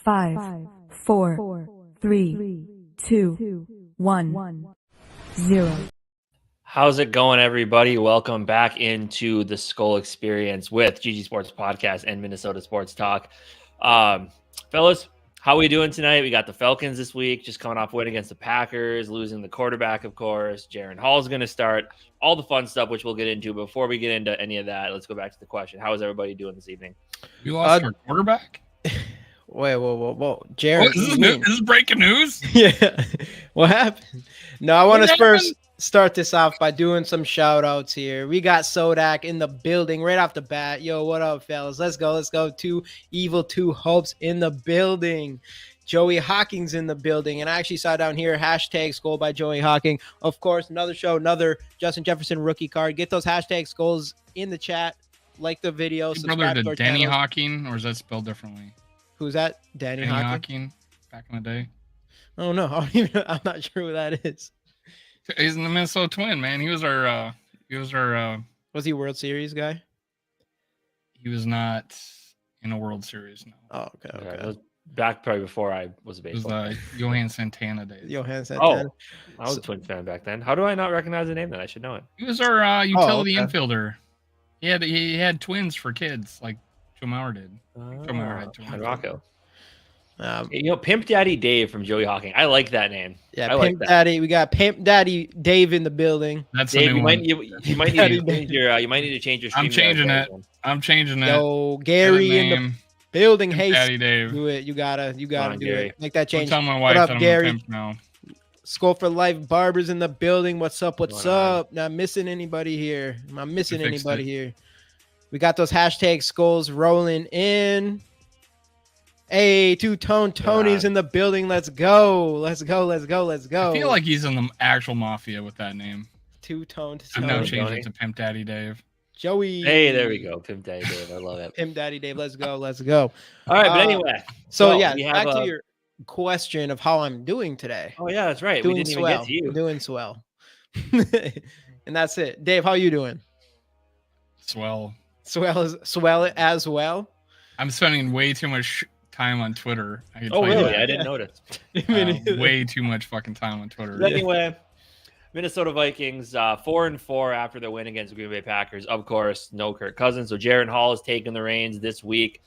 5, 4, 3, 2, 1, 0. How's it going, everybody? Welcome back into the Skol Experience with GG Sports Podcast and Minnesota Sports Talk. Fellas, how are we doing tonight? We got the Falcons this week, just coming off win against the Packers, losing the quarterback, of course. Jaren Hall is going to start. All the fun stuff, which we'll get into. Before we get into any of that, let's go back to the question. How is everybody doing this evening? We lost our quarterback? Wait, whoa. Jaren, is this breaking news? Yeah. What happened? No, I want to first start this off by doing some shout outs here. We got Sodak in the building right off the bat. Yo, what up, fellas? Let's go. Two hopes in the building. Joey Hawkins in the building. And I actually saw down here, hashtag Skol by Joey Hawking. Of course, another show, another Justin Jefferson rookie card. Get those hashtag Skols in the chat. Like the video. Brother to Danny Hawking, or is that spelled differently? Who's that? Danny Hawking back in the day. Oh no, I'm not sure who that is. He's in the Minnesota Twin, man. He was our was he World Series guy? He was not in a World Series, no. Oh, okay. That was back probably before I was a baseball. It was Johan Santana days. Johan Santana. Oh, I was a Twins fan back then. How do I not recognize the name then? I should know it. He was our utility infielder. He had twins for kids, like Joe Mauer did. Joe Mauer had twins. Rocco. Pimp Daddy Dave from Joey Hawking. I like that name. Yeah, Pimp Daddy. We got Pimp Daddy Dave in the building. That's Dave. The You might need to change your. I'm changing it. Yo, Gary in the building. Pimp Hey, Daddy Dave. do it. You gotta do Gary. it. Make that change. Tell my wife what up, that I'm Gary? a pimp now. Skol for Life Barbers in the building. What's up? Not missing anybody here. Am I missing anybody here? We got those hashtag Skols rolling in. Hey, Two-Tone Tony's in the building. Let's go. I feel like he's in the actual mafia with that name. Two-Tone. I've now changed it to Pimp Daddy Dave. Joey. Hey, there we go. Pimp Daddy Dave. I love it. Pimp Daddy Dave. Let's go. All right, but anyway. So back to your question of how I'm doing today. Oh, yeah, that's right. We didn't even get to you. Doing swell. And that's it. Dave, how you doing? Swell as well. I'm spending way too much time on Twitter. Really? I didn't notice. Way too much fucking time on Twitter. Anyway, Minnesota Vikings 4-4 after the win against the Green Bay Packers. Of course, no Kirk Cousins. So Jaren Hall is taking the reins this week.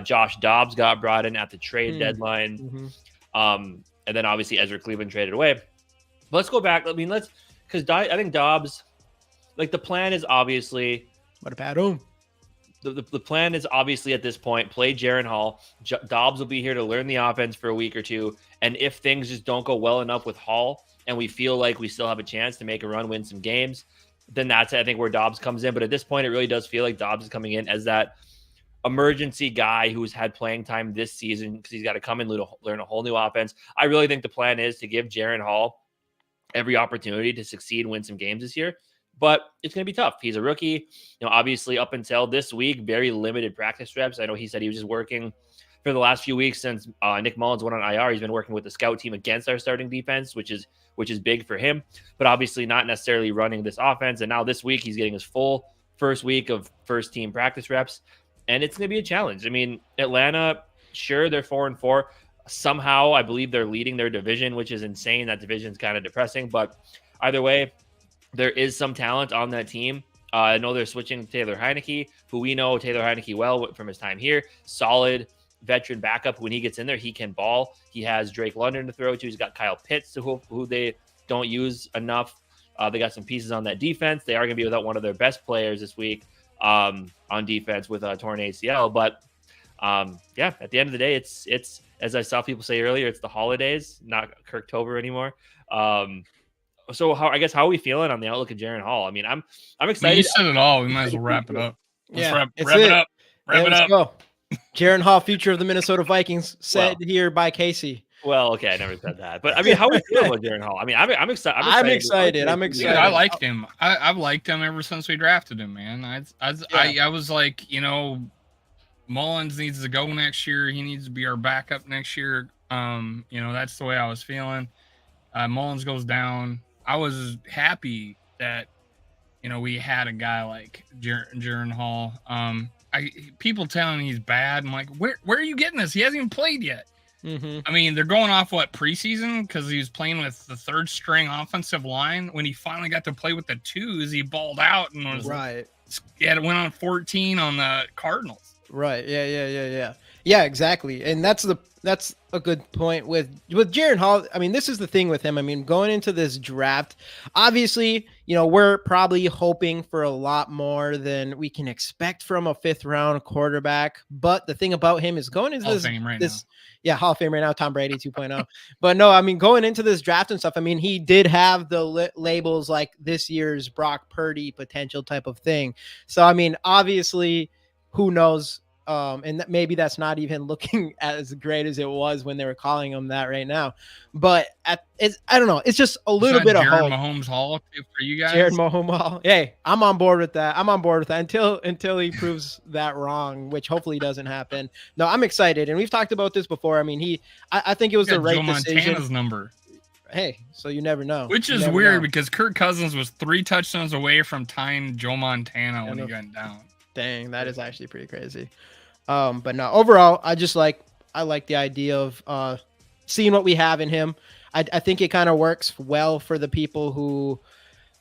Josh Dobbs got brought in at the trade deadline. Mm-hmm. And then obviously Ezra Cleveland traded away. But let's go back. Because I think Dobbs, the plan is obviously. What about him? The plan is obviously at this point, play Jaren Hall. Dobbs will be here to learn the offense for a week or two. And if things just don't go well enough with Hall and we feel like we still have a chance to make a run, win some games, then that's, I think, where Dobbs comes in. But at this point, it really does feel like Dobbs is coming in as that emergency guy who's had playing time this season because he's got to come and learn a whole new offense. I really think the plan is to give Jaren Hall every opportunity to succeed and win some games this year. But it's going to be tough. He's a rookie. Obviously up until this week, very limited practice reps. I know he said he was just working for the last few weeks since Nick Mullins went on IR. He's been working with the scout team against our starting defense, which is big for him, but obviously not necessarily running this offense. And now this week, he's getting his full first week of first team practice reps, and it's going to be a challenge. I mean, Atlanta, sure, they're 4-4. Somehow, I believe they're leading their division, which is insane. That division's kind of depressing, but either way, there is some talent on that team. I know they're switching Taylor Heineke, who we know Taylor Heineke well from his time here. Solid veteran backup. When he gets in there, he can ball. He has Drake London to throw to. He's got Kyle Pitts, who they don't use enough. They got some pieces on that defense. They are going to be without one of their best players this week on defense with a torn ACL. But at the end of the day, it's as I saw people say earlier, it's the holidays, not Kirktober anymore. So how are we feeling on the outlook of Jaren Hall? I mean, I'm excited. You said it all. We might as well wrap it up. Let's wrap it up. Wrap it up. Go. Jaren Hall, future of the Minnesota Vikings, said here by Casey. Well, okay, I never said that, but I mean, how are we feeling about Jaren Hall? I mean, I'm excited. I'm excited. Dude, I liked him. I've liked him ever since we drafted him, man. I was like, Mullins needs to go next year. He needs to be our backup next year. That's the way I was feeling. Mullins goes down. I was happy that, we had a guy like Jaren Hall. people telling me he's bad. I'm like, where are you getting this? He hasn't even played yet. Mm-hmm. I mean, they're going off preseason because he was playing with the third string offensive line. When he finally got to play with the twos, he balled out and was right. Yeah, it went on 14 on the Cardinals. Right. Yeah, exactly. And that's a good point with Jaren Hall. I mean, this is the thing with him. I mean, going into this draft, obviously, we're probably hoping for a lot more than we can expect from a 5th round quarterback. But the thing about him is going into Hall of Fame right now, Tom Brady 2.0. But no, I mean, going into this draft and stuff, I mean, he did have the labels like this year's Brock Purdy potential type of thing. So, I mean, obviously, who knows? And maybe that's not even looking as great as it was when they were calling him that right now. But I don't know. It's just a little bit of hope. Mahomes Hall for you guys. Jared Mahomes Hall. Hey, I'm on board with that. Until he proves that wrong, which hopefully doesn't happen. No, I'm excited, and we've talked about this before. I mean, I think it was the right decision. Montana's number. Hey, so you never know. Which is weird because Kirk Cousins was 3 touchdowns away from tying Joe Montana when he got down. Dang, that is actually pretty crazy. But no, overall, I like the idea of seeing what we have in him. I think it kind of works well for the people who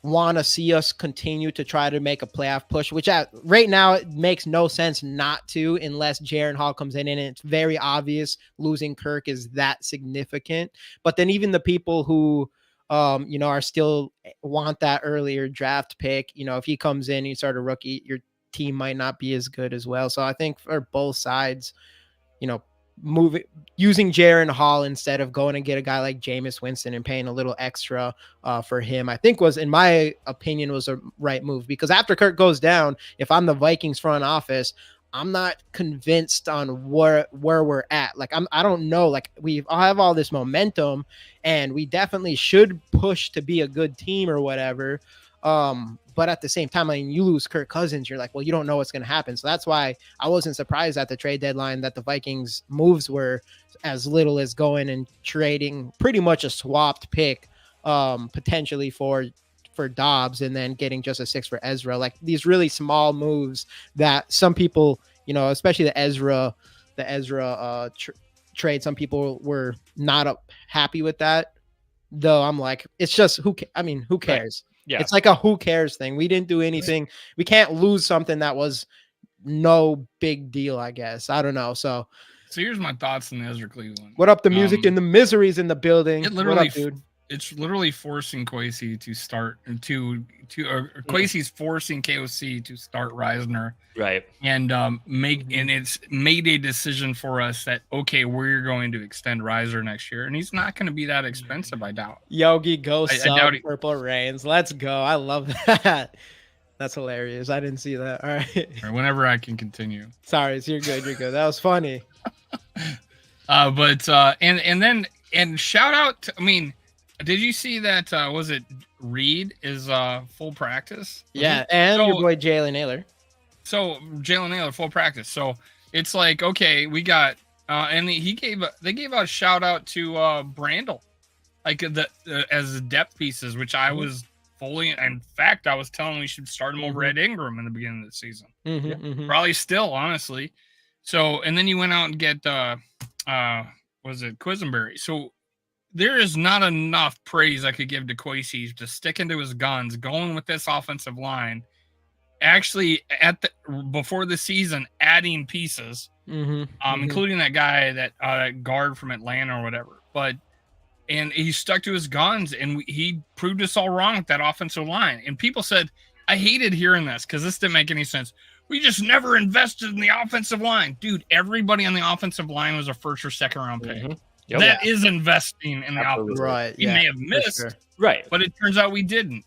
want to see us continue to try to make a playoff push, which right now it makes no sense not to unless Jaren Hall comes in, and it's very obvious losing Kirk is that significant. But then even the people who are still want that earlier draft pick, if he comes in, you start a rookie, your team might not be as good as well. So I think for both sides, using Jaren Hall instead of going and get a guy like Jameis Winston and paying a little extra for him, I think in my opinion, was a right move, because after Kirk goes down, if I'm the Vikings front office, I'm not convinced on where we're at. Like, I don't know. Like, we have all this momentum and we definitely should push to be a good team or whatever. But at the same time, I mean, you lose Kirk Cousins, you're like, well, you don't know what's going to happen. So that's why I wasn't surprised at the trade deadline that the Vikings moves were as little as going and trading pretty much a swapped pick, potentially for Dobbs, and then getting just a 6 for Ezra. Like, these really small moves that some people, especially the Ezra trade, some people were not happy with that. Though I'm like, it's just who cares? Right. Yeah. It's like a who cares thing. We didn't do anything. We can't lose something that was no big deal, I guess. I don't know. So here's my thoughts on Ezra Cleveland. What up, the music and the miseries in the building? What up, dude? It's literally forcing Kwesi to start Kwesi's forcing KOC to start Reisner, right? And it's made a decision for us that, okay, we're going to extend Reisner next year, and he's not going to be that expensive, I doubt. Yogi, go sell Purple Rains. Let's go. I love that. That's hilarious. I didn't see that. All right. Whenever I can continue. Sorry, you're good. You're good. That was funny. But shout out to, did you see that? Was it Reed is full practice? Yeah, and your boy Jalen Naylor. So Jalen Naylor full practice. So it's like, okay, we got and they gave out a shout out to Brandel, like as depth pieces, which I was fully. In fact, I was telling we should start him over Ed Ingram in the beginning of the season. Probably still, honestly. So and then you went out and get was it Quisenberry? So there is not enough praise I could give to Kwesi to sticking to his guns, going with this offensive line, actually before the season, adding pieces, including that guy, that guard from Atlanta or whatever. And he stuck to his guns, and he proved us all wrong with that offensive line. And people said, I hated hearing this because this didn't make any sense. We just never invested in the offensive line. Dude, everybody on the offensive line was a first or second round pick. Yep. That is investing in the offense. Right. We may have missed, right? But it turns out we didn't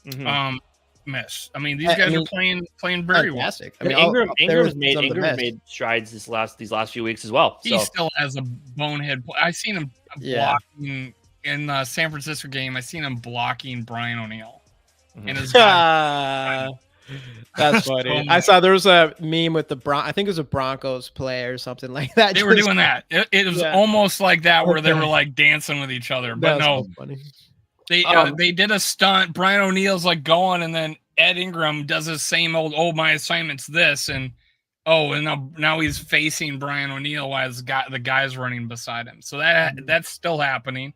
miss. These guys are playing very fantastic. Well. Ingram's made strides these last few weeks as well. He still has a bonehead. I seen him blocking in the San Francisco game. I seen him blocking Brian O'Neill. And his that's funny. I saw there was a meme with I think it was a Broncos player or something like that. They were doing that. It was almost like that where they were like dancing with each other. But no, they did a stunt. Brian O'Neill's like going, and then Ed Ingram does his same old, my assignment's this. And Oh, and now he's facing Brian O'Neill while the guy's running beside him. So that's still happening.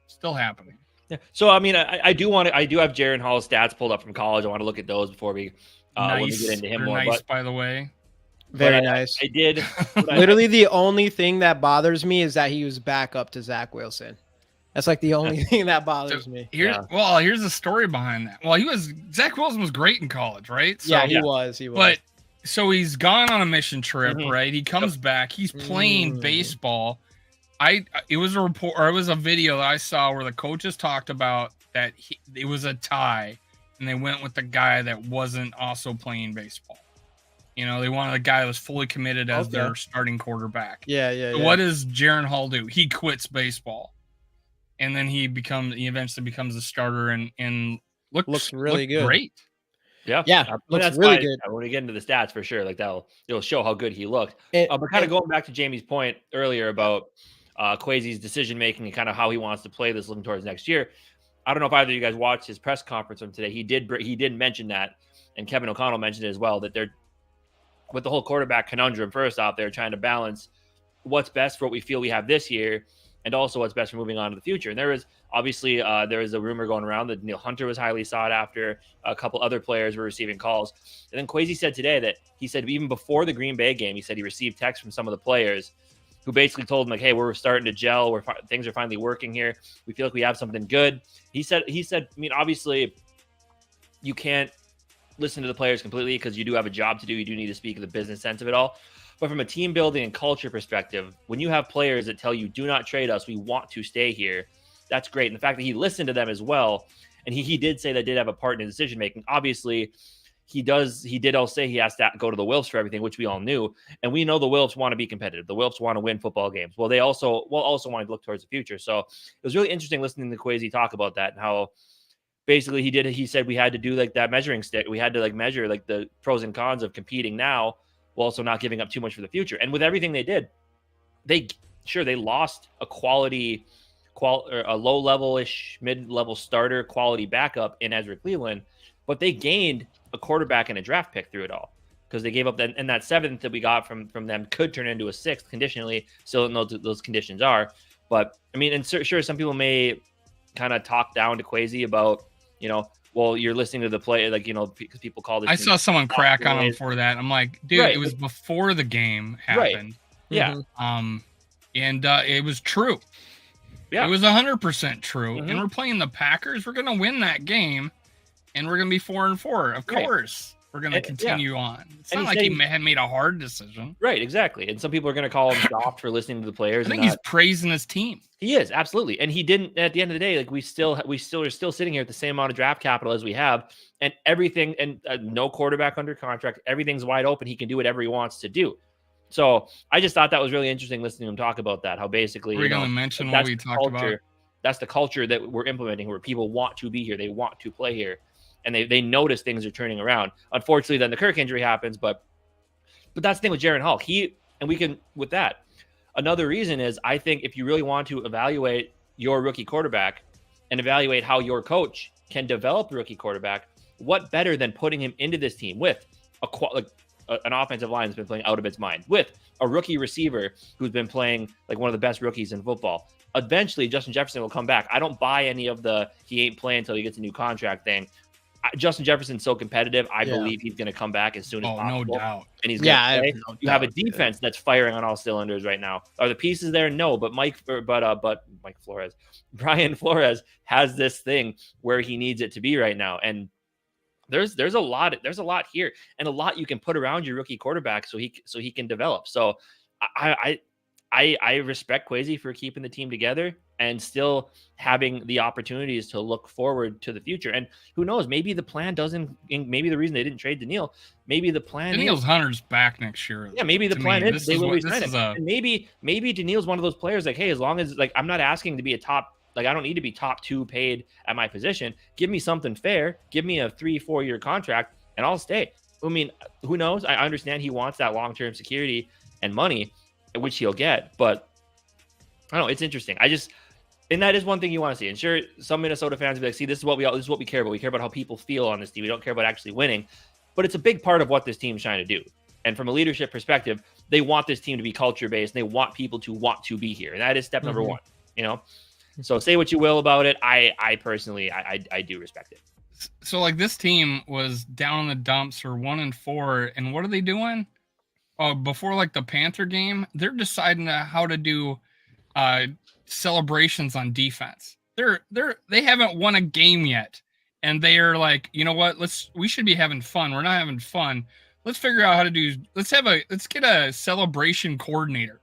Still happening. Yeah. So I mean, I do have Jaren Hall's stats pulled up from college. I want to look at those before we when we get into him more. Nice, by the way. Very nice. I did. Literally, the only thing that bothers me is that he was back up to Zach Wilson. That's like the only thing that bothers me. Well, here's the story behind that. Well, Zach Wilson was great in college, right? So, he was. But so he's gone on a mission trip, right? He comes back. He's playing baseball. It was a video that I saw where the coaches talked about that it was a tie, and they went with the guy that wasn't also playing baseball. You know, they wanted a guy that was fully committed as their starting quarterback. Yeah. What does Jaren Hall do? He quits baseball, and then he eventually becomes a starter and looks really good. Great. Yeah, looks really good. When we get into the stats, for sure, like it'll show how good he looked. But kind of going back to Jamie's point earlier about Kwesi's decision making and kind of how he wants to play this looking towards next year. I don't know if either of you guys watched his press conference from today. He did mention that, and Kevin O'Connell mentioned it as well, that they're with the whole quarterback conundrum. First off, they're trying to balance what's best for what we feel we have this year, and also what's best for moving on to the future. And there is obviously there is a rumor going around that Neil Hunter was highly sought after. A couple other players were receiving calls. And then Kwesi said today that he said even before the Green Bay game, he said he received texts from some of the players who basically told him like, hey, we're starting to gel. Things are finally working here. We feel like we have something good. He said, I mean, obviously you can't listen to the players completely because you do have a job to do. You do need to speak of the business sense of it all. But from a team building and culture perspective, when you have players that tell you, do not trade us, we want to stay here, that's great. And the fact that he listened to them as well, and he did say that did have a part in decision making. Obviously, he did all say he has to go to the Wilfs for everything, which we all knew. And we know the Wilfs want to be competitive. The Wilfs want to win football games. Well, they also want to look towards the future. So it was really interesting listening to Kwesi talk about that and how basically he said we had to do like that measuring stick. We had to like measure like the pros and cons of competing now while also not giving up too much for the future. And with everything they did, they lost a a low-level-ish, mid-level starter quality backup in Ezra Cleveland, but they gained a quarterback and a draft pick through it all because they gave up that, and that seventh that we got from them could turn into a sixth conditionally. Still don't know what those conditions are. But, I mean, and sure, some people may kind of talk down to Kwesi about, you know, well, you're listening to the play, like, you know, because people call this. I saw someone crack on him for that. I'm like, dude, It was before the game happened. Right. Yeah. And it was true. Yeah. It was 100% true. And we're playing the Packers. We're going to win that game, and we're going to be 4-4. Of course. We're going to continue on. It's not like he had made a hard decision. Right, exactly. And some people are going to call him soft for listening to the players. I think he's praising his team. He is, absolutely. And he didn't, at the end of the day, like we still are still sitting here at the same amount of draft capital as we have, and everything, and no quarterback under contract. Everything's wide open. He can do whatever he wants to do. So I just thought that was really interesting listening to him talk about that, how basically, we're going to mention what we talked about. That's the culture that we're implementing, where people want to be here. They want to play here. And they notice things are turning around. Unfortunately, then the Kirk injury happens, but that's the thing with Jaren Hall. With that. Another reason is, I think if you really want to evaluate your rookie quarterback and evaluate how your coach can develop the rookie quarterback, what better than putting him into this team with an offensive line that's been playing out of its mind, with a rookie receiver who's been playing like one of the best rookies in football. Eventually, Justin Jefferson will come back. I don't buy any of the he ain't playing until he gets a new contract thing. Justin Jefferson's so competitive. I believe he's going to come back as soon as possible. No doubt. And he's going to play. You have a defense that's firing on all cylinders right now. Are the pieces there? No, but Brian Flores has this thing where he needs it to be right now. And there's a lot here, and a lot you can put around your rookie quarterback so he can develop. So I respect Kwesi for keeping the team together and still having the opportunities to look forward to the future. And who knows, maybe the plan maybe the reason they didn't trade Daniil, maybe the plan Daniil's Hunter's back next year. Yeah, maybe the plan is they will resign him. And maybe Daniil's one of those players like, hey, as long as, like, I'm not asking to be a top, like, I don't need to be top 2 paid at my position. Give me something fair. Give me a 3-4 year contract and I'll stay. I mean, who knows? I understand he wants that long-term security and money, which he'll get, but I don't know. It's interesting. And that is one thing you want to see. And sure, some Minnesota fans will be like, see, this is what we care about. We care about how people feel on this team. We don't care about actually winning, but it's a big part of what this team's trying to do. And from a leadership perspective, they want this team to be culture based. And they want people to want to be here. And that is step number one, you know? So say what you will about it. I personally, I do respect it. So like this team was down in the dumps for 1-4. And what are they doing? Before like the Panther game, they're deciding how to do celebrations on defense. They haven't won a game yet. And they are like, you know what? We should be having fun. We're not having fun. Let's figure out how to do. Let's get a celebration coordinator.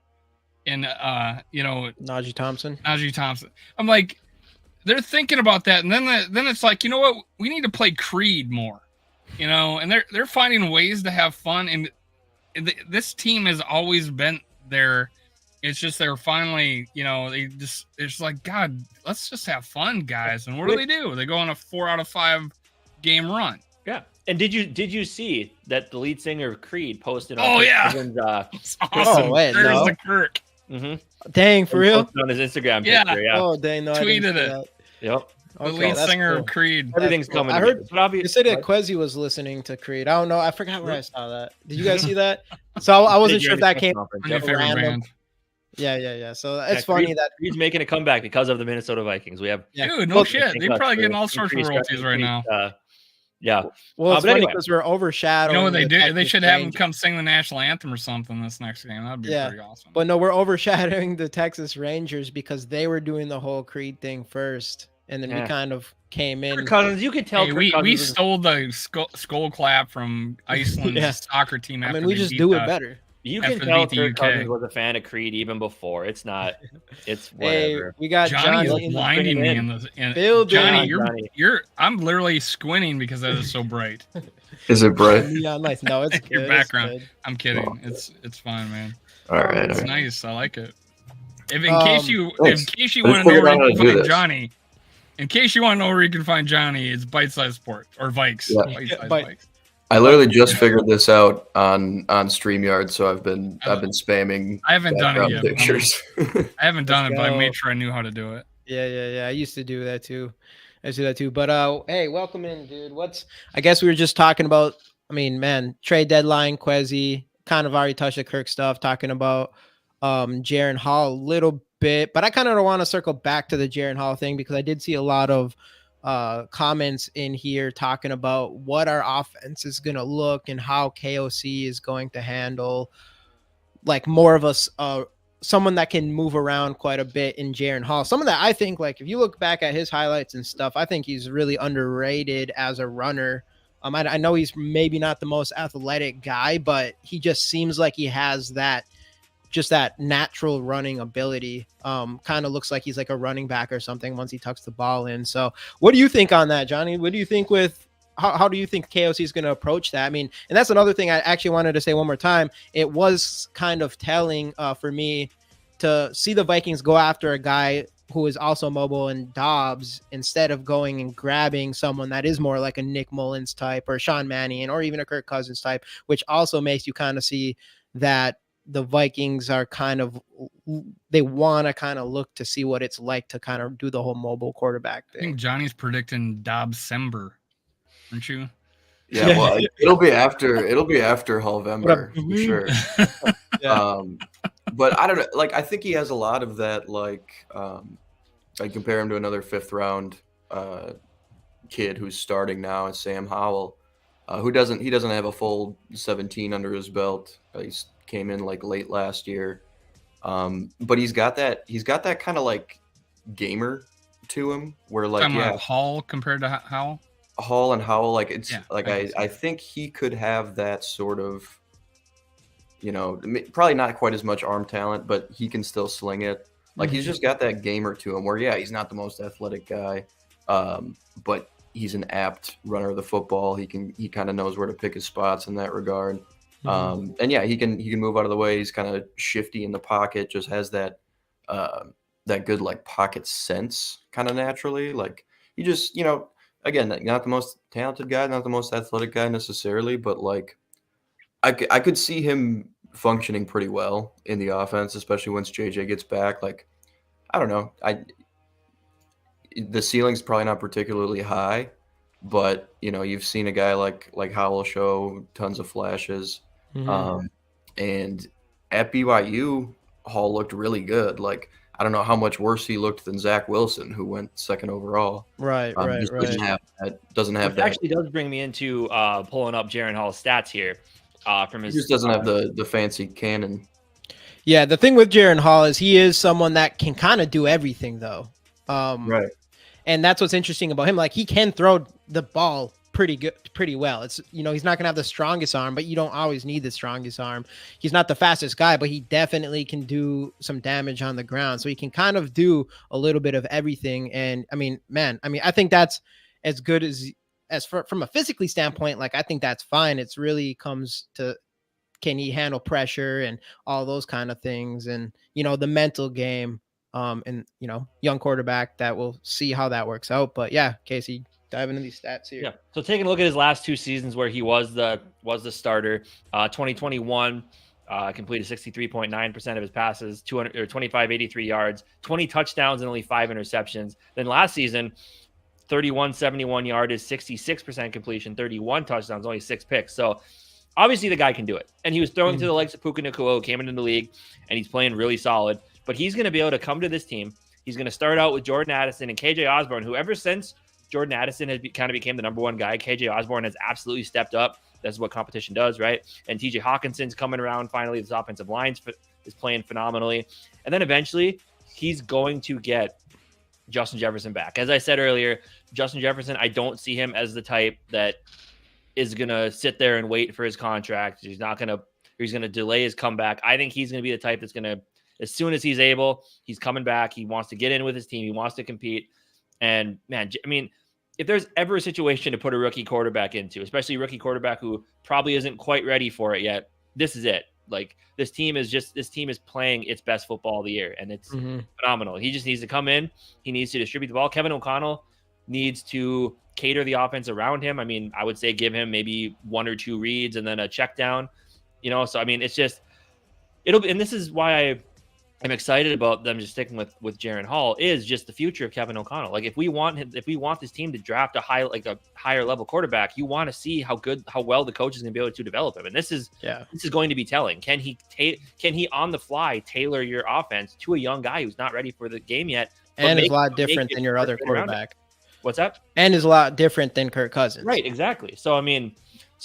And Najee Thompson. I'm like, they're thinking about that, and then it's like, you know what? We need to play Creed more, you know. And they're finding ways to have fun. And this team has always been there. It's just they're finally, you know, it's like, God, let's just have fun, guys. And what do? They go on a 4 out of 5 game run. Yeah. And did you see that the lead singer of Creed posted on Cousins, It's awesome. There's the Kirk. Dang, for real? On his Instagram picture, yeah. Oh, dang, no, tweeted it. Yep. The lead singer of Creed. Everything's coming. I heard you said that Quezzy was listening to Creed. I don't know. I forgot where I saw that. Did you guys see that? So I wasn't sure if that came from your favorite band. Yeah. So it's funny that Creed's making a comeback because of the Minnesota Vikings. We have dude, no shit. They're probably getting all sorts of royalties right now. Yeah. Well, it's funny because we're overshadowing. You know what they do? They should have them come sing the national anthem or something this next game. That'd be pretty awesome. But no, we're overshadowing the Texas Rangers because they were doing the whole Creed thing first, and then we kind of came in. Kirk Cousins, you could tell. Hey, we stole the skull clap from Iceland's soccer team. I mean, we just do it better. You can tell Kirk Cousins was a fan of Creed even before. It's not. It's whatever. Hey, we got Johnny blinding me in the. Johnny, you're. I'm literally squinting because that is so bright. Is it bright? Yeah, nice. No, it's good. Your background. It's good. I'm kidding. It's fine, man. All right. It's nice. I like it. In case you want to know figured where out how you to can do find this. Johnny, in case you want to know where you can find Johnny, it's Bite Size Sport or Vikes. Yeah. Bite-Size Bite. Vikes. I literally just figured this out on StreamYard, so I've been spamming. I haven't done it yet. Pictures. I haven't done it, but I made sure I knew how to do it. Yeah. I used to do that too. But hey, welcome in, dude. I guess we were just talking about. I mean, man, trade deadline, Quezzy, kind of already touched the Kirk stuff, talking about Jaren Hall a little bit, but I kind of want to circle back to the Jaren Hall thing because I did see a lot of comments in here talking about what our offense is going to look and how KOC is going to handle like more of us, someone that can move around quite a bit in Jaren Hall. Someone that I think, like, if you look back at his highlights and stuff, I think he's really underrated as a runner. I know he's maybe not the most athletic guy, but he just seems like he has that natural running ability. Kind of looks like he's like a running back or something once he tucks the ball in. So what do you think on that, Johnny? What do you think how do you think KOC is going to approach that? I mean, and that's another thing I actually wanted to say one more time. It was kind of telling for me to see the Vikings go after a guy who is also mobile and Dobbs instead of going and grabbing someone that is more like a Nick Mullins type or Sean Mannion or even a Kirk Cousins type, which also makes you kind of see that the Vikings are they want to kind of look to see what it's like to kind of do the whole mobile quarterback thing. I think Johnny's predicting Dobbs-Sember, aren't you? Yeah, well, it'll be after Hallvember for sure. But I don't know. Like, I think he has a lot of that. Like, I compare him to another 5th round kid who's starting now, is Sam Howell, who doesn't have a full 17 under his belt. He's came in like late last year, but he's got that kind of like gamer to him, where like Hall compared to Howell. Hall and Howell, like it's I think he could have that sort of, you know, probably not quite as much arm talent, but he can still sling it. Like he's just got that gamer to him, where he's not the most athletic guy, but he's an apt runner of the football. He kind of knows where to pick his spots in that regard. And he can move out of the way. He's kind of shifty in the pocket, just has that good like pocket sense kind of naturally. Like he just, you know, again, not the most talented guy, not the most athletic guy necessarily, but like I could see him functioning pretty well in the offense, especially once JJ gets back. Like, I don't know. The ceiling's probably not particularly high, but you know, you've seen a guy like Howell show tons of flashes. And at BYU, Hall looked really good. Like, I don't know how much worse he looked than Zach Wilson, who went second overall. Right. Doesn't have Which that. actually does bring me into pulling up Jaren Hall's stats here. From his, He just doesn't have the fancy cannon. Yeah, the thing with Jaren Hall is he is someone that can kind of do everything, though. Right. And that's what's interesting about him. Like, he can throw the ball pretty well. It's, he's not going to have the strongest arm, but you don't always need the strongest arm. He's not the fastest guy, but he definitely can do some damage on the ground. So he can kind of do a little bit of everything. And I think that's as good from a physically standpoint. Like, I think that's fine. It's really comes to, can he handle pressure and all those kind of things? And, the mental game, and, young quarterback, that we'll see how that works out. But yeah, Casey, dive into these stats here. Yeah. So taking a look at his last 2 seasons where he was the starter, 2021, completed 63.9% of his passes, 285, yards, 20 touchdowns and only 5 interceptions. Then last season, 71 yardage, 66% completion, 31 touchdowns, only 6 picks. So obviously the guy can do it. And he was throwing to the likes of Puka Nacua, who came into the league, and he's playing really solid. But he's going to be able to come to this team. He's going to start out with Jordan Addison and KJ Osborne, who ever since Jordan Addison has kind of became the number 1 guy, KJ Osborne has absolutely stepped up. That's what competition does, right? And TJ Hawkinson's coming around finally. This offensive line is playing phenomenally. And then eventually he's going to get Justin Jefferson back. As I said earlier, Justin Jefferson, I don't see him as the type that is going to sit there and wait for his contract. He's going to delay his comeback. I think he's going to be the type that's going to, as soon as he's able, he's coming back. He wants to get in with his team. He wants to compete. And man, I mean, if there's ever a situation to put a rookie quarterback into, especially a rookie quarterback who probably isn't quite ready for it yet, this is it. Like, this team is playing its best football of the year, and it's phenomenal. He just needs to come in. He needs to distribute the ball. Kevin O'Connell needs to cater the offense around him. I mean, I would say give him maybe 1 or 2 reads and then a check down, So, I mean, it's just, and this is why I'm excited about them just sticking with Jaren Hall, is just the future of Kevin O'Connell. Like, if we want this team to draft a higher level quarterback, you want to see how well the coach is going to be able to develop him. And this is going to be telling. Can he on the fly tailor your offense to a young guy who's not ready for the game yet? And is a lot different than your other quarterback. What's that? And is a lot different than Kirk Cousins. Right, exactly. So, I mean,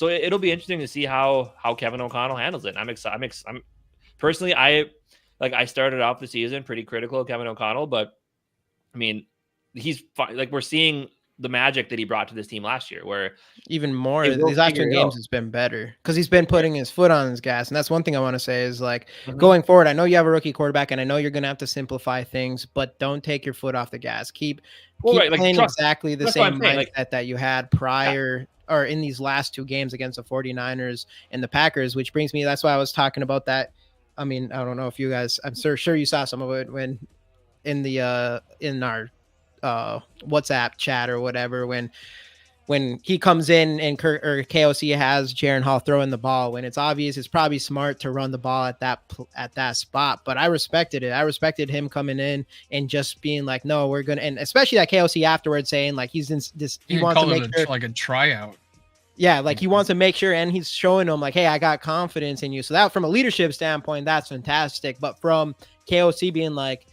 it'll be interesting to see how Kevin O'Connell handles it. I'm excited. I'm personally, I started off the season pretty critical of Kevin O'Connell, but I mean, he's fine. Like, we're seeing the magic that he brought to this team last year, where even more these last 2 games has been better because he's been putting his foot on his gas. And that's one thing I want to say is, like, going forward, I know you have a rookie quarterback and I know you're going to have to simplify things, but don't take your foot off the gas. Keep playing exactly the same mindset that you had prior or in these last 2 games against the 49ers and the Packers, which brings me, that's why I was talking about that. I mean, I don't know if you guys, I'm sure you saw some of it when in our WhatsApp chat or whatever, when he comes in and KOC has Jaren Hall throwing the ball, when it's obvious it's probably smart to run the ball at that spot. But I respected it. I respected him coming in and just being like, no, we're going to, and especially that KOC afterwards saying, like, he's in this, he wants to make sure, like a tryout. Yeah, like, he wants to make sure, and he's showing them, like, hey, I got confidence in you. So that, from a leadership standpoint, that's fantastic. But from KOC being like,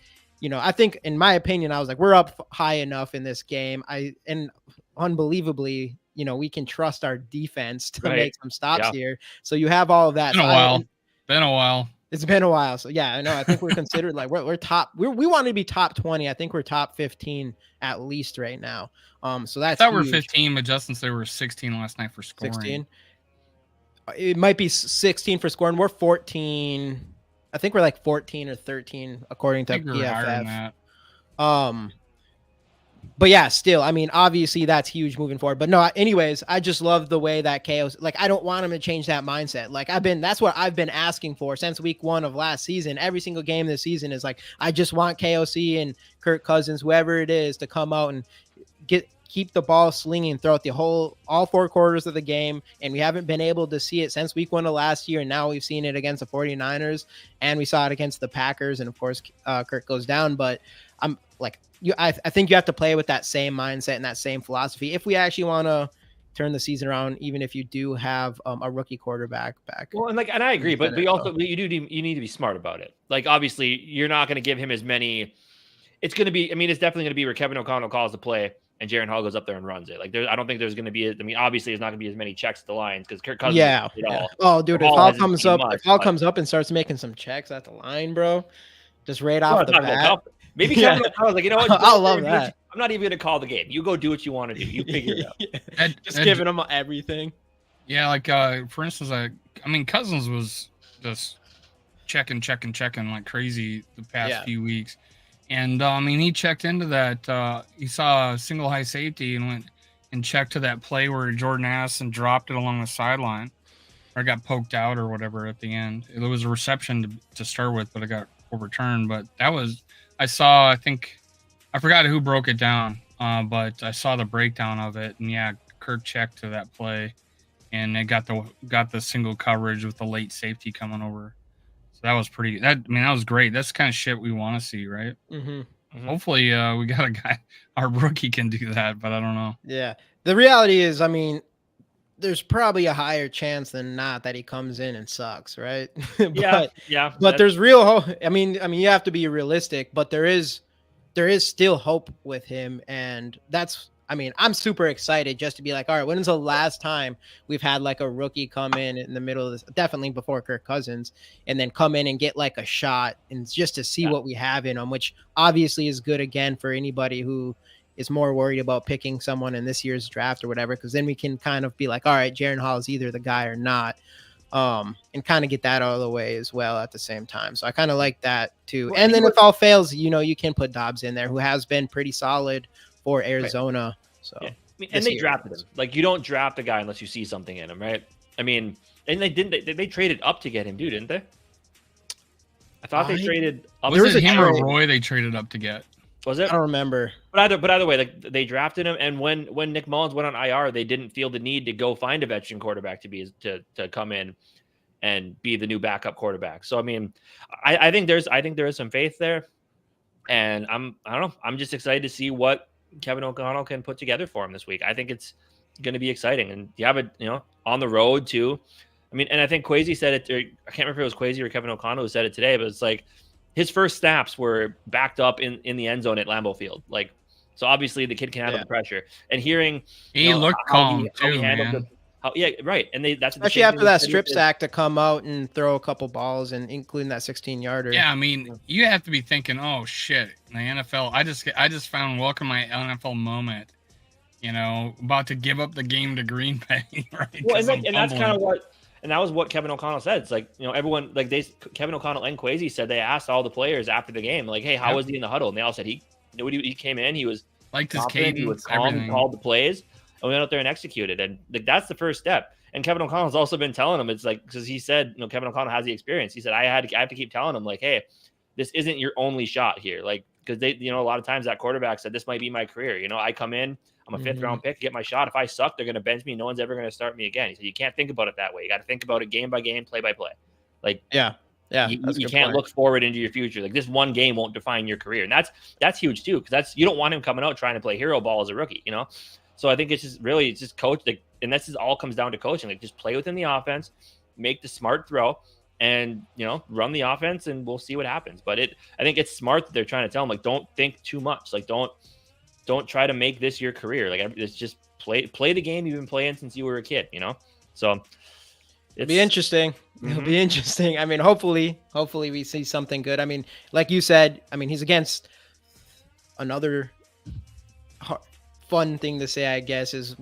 I think, in my opinion, I was like, we're up high enough in this game. And unbelievably, we can trust our defense to make some stops here. So you have all of that. Been a while. It's been a while. So yeah, I know. I think we're considered like we're top. We want to be top 20. I think we're top 15 at least right now. So that's. I thought we're 15, but Justin said we were 16 last night for scoring. 16. It might be 16 for scoring. We're 14. I think we're like 14 or 13 according to PFF. But yeah, still, I mean, obviously that's huge moving forward. But no, anyways, I just love the way that Chaos, like, I don't want him to change that mindset. Like, that's what I've been asking for since week 1 of last season. Every single game this season is like, I just want KOC and Kirk Cousins, whoever it is, to come out and keep the ball slinging throughout all 4 quarters of the game. And we haven't been able to see it since week 1 of last year. And now we've seen it against the 49ers and we saw it against the Packers. And of course, Kirk goes down, but I think you have to play with that same mindset and that same philosophy if we actually want to turn the season around, even if you do have a rookie quarterback back. Well, and I agree, but you need to be smart about it. Like, obviously, you're not going to give him as many. It's going to be. I mean, it's definitely going to be where Kevin O'Connell calls the play and Jaren Hall goes up there and runs it. Like, I don't think there's going to be. I mean, obviously, there's not going to be as many checks at the lines because Kirk Cousins. Yeah. Oh, dude, if Hall comes up and starts making some checks at the line, bro, just right off the bat. Maybe Kevin O'Connell's like, you know what? I love that. I'm not even going to call the game. You go do what you want to do. You figure it out. Just giving them everything. Yeah, like for instance, I mean, Cousins was just checking like crazy the past few weeks, and I mean, he checked into that. He saw a single high safety and went and checked to that play where Jordan Addison dropped it along the sideline, or got poked out or whatever at the end. It was a reception to start with, but it got overturned. But that was I think I forgot who broke it down, but I saw the breakdown of it, and yeah, Kirk checked to that play. And they got the single coverage with the late safety coming over, so that was pretty. That was great. That's the kind of shit we want to see, right? Mm-hmm. Hopefully, we got a guy, our rookie can do that, but I don't know. Yeah, the reality is, I mean, there's probably a higher chance than not that he comes in and sucks, right? But there's real hope. I mean, you have to be realistic, but there is still hope with him, and that's. I mean, I'm super excited just to be like, all right, when is the last time we've had like a rookie come in the middle of this, definitely before Kirk Cousins, and then come in and get like a shot and just to see what we have in him, which obviously is good again for anybody who is more worried about picking someone in this year's draft or whatever, because then we can kind of be like, all right, Jaren Hall is either the guy or not, and kind of get that out of the way as well at the same time. So I kind of like that too. And then if all fails, you can put Dobbs in there, who has been pretty solid for Arizona. So and they drafted him. Like, you don't draft a guy unless you see something in him, right? I mean, and they traded up to get him, dude, didn't they? I thought they traded up. Was it him or Roy they traded up to get? Was it? I don't remember. But either way, like, they drafted him, and when Nick Mullins went on IR, they didn't feel the need to go find a veteran quarterback to come in and be the new backup quarterback. So I mean, I think there is some faith there, and I don't know. I'm just excited to see what Kevin O'Connell can put together for him this week. I think it's going to be exciting, and you have it, on the road too. I mean, and I think Kwesi said it. I can't remember if it was Kwesi or Kevin O'Connell who said it today, but it's like his first snaps were backed up in the end zone at Lambeau Field. Like, so obviously the kid can handle the pressure. And hearing he looked calm too, man. Right, and that's especially after that strip sack to come out and throw a couple balls, and including that 16-yarder. Yeah, I mean, you have to be thinking, oh shit, the NFL. I just found welcome my NFL moment. About to give up the game to Green Bay. Right? Well, and that's kind of what, and that was what Kevin O'Connell said. It's like, everyone, like, Kevin O'Connell and Kwesi said they asked all the players after the game, like, hey, how was he in the huddle? And they all said he came in, he was liked his cadence, he was calm, everything. Called the plays. And we went out there and executed. And like, that's the first step. And Kevin O'Connell's also been telling him, it's like, because he said, Kevin O'Connell has the experience. He said, I have to keep telling him, like, hey, this isn't your only shot here. Like, because they, a lot of times that quarterback said, this might be my career. I come in, I'm a fifth round pick, get my shot. If I suck, they're going to bench me. No one's ever going to start me again. He said, you can't think about it that way. You got to think about it game by game, play by play. Like, you can't look forward into your future. Like, this one game won't define your career. And that's huge too. Because you don't want him coming out trying to play hero ball as a rookie, So I think it's just coach, and this all comes down to coaching. Like, just play within the offense, make the smart throw, and run the offense, and we'll see what happens. But I think it's smart that they're trying to tell him, like, don't think too much. Like, don't try to make this your career. Like, it's just play the game you've been playing since you were a kid. So it'll be interesting. It'll be interesting. I mean, hopefully we see something good. I mean, like you said, he's against another fun thing to say, I guess, is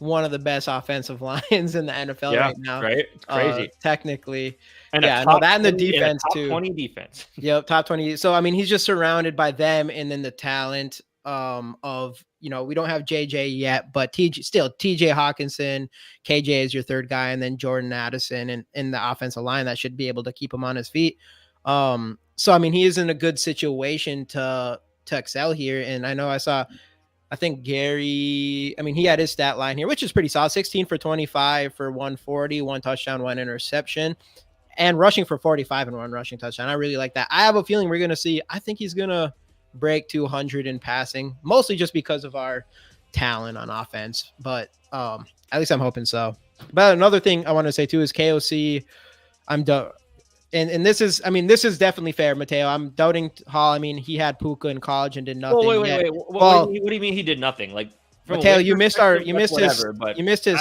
one of the best offensive lines in the NFL right now. Right, crazy. Technically, and that and the defense top too. 20 defense. Yep, top 20. So he's just surrounded by them, and then the talent of we don't have JJ yet, but TJ Hawkinson, KJ is your third guy, and then Jordan Addison, and in the offensive line that should be able to keep him on his feet. So he is in a good situation to excel here, and I think Gary, he had his stat line here, which is pretty solid. 16 for 25 for 140, 1 touchdown, 1 interception, and rushing for 45 and 1 rushing touchdown. I really like that. I have a feeling we're going to see, I think he's going to break 200 in passing, mostly just because of our talent on offense. But At least I'm hoping so. But another thing I want to say too is KOC. I'm done. And this is definitely fair, Mateo. I'm doubting Hall. I mean, he had Puka in college and did nothing. Well, wait. What do you mean he did nothing? Like, Mateo, you missed his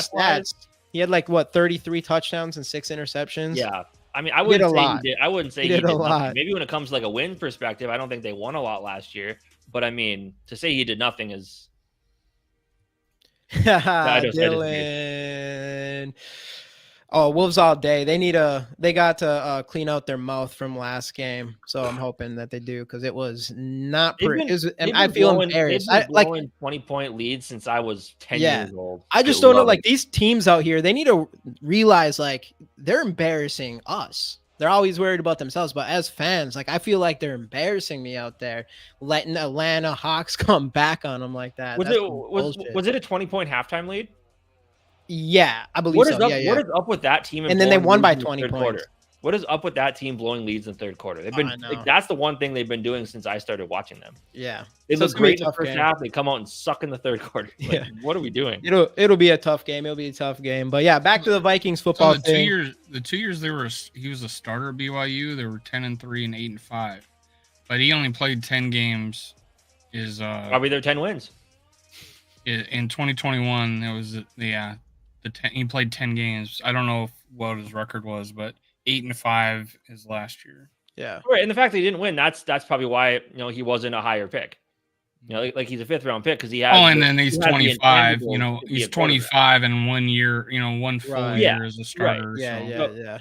stats. He had like what 33 touchdowns and 6 interceptions. Yeah. I mean, I wouldn't say he did a lot. Nothing. Maybe when it comes to like a win perspective, I don't think they won a lot last year. But I mean, to say he did nothing is Dylan. Oh, Wolves all day. They got to clean out their mouth from last game. So I'm hoping that they do because it was not pretty. I feel embarrassed. They've been blowing 20-point leads since I was 10 years old. I just don't know. Like these teams out here, they need to realize like they're embarrassing us. They're always worried about themselves, but as fans, like I feel like they're embarrassing me out there, letting Atlanta Hawks come back on them like that. Was it a 20-point halftime lead? Yeah, I believe so. What is up with that team? And then they won by 20 points. Quarter? What is up with that team blowing leads in third quarter? They've been that's the one thing they've been doing since I started watching them. Yeah, they look great in the first half. They come out and suck in the third quarter. Like, what are we doing? It'll be a tough game. But yeah, back to the Vikings football. So the 2 years he was a starter at BYU. They were 10-3 and 8-5, but he only played 10 games. Probably their 10 wins. In 2021, it was he played 10 games. I don't know what his record was, but 8-5 is last year. Yeah. Right. And the fact that he didn't win, that's probably why, he wasn't a higher pick. Like he's a 5th round pick because he has. Oh, and then he's 25. He's 25 in 1 year, one full year as a starter. Right. Yeah.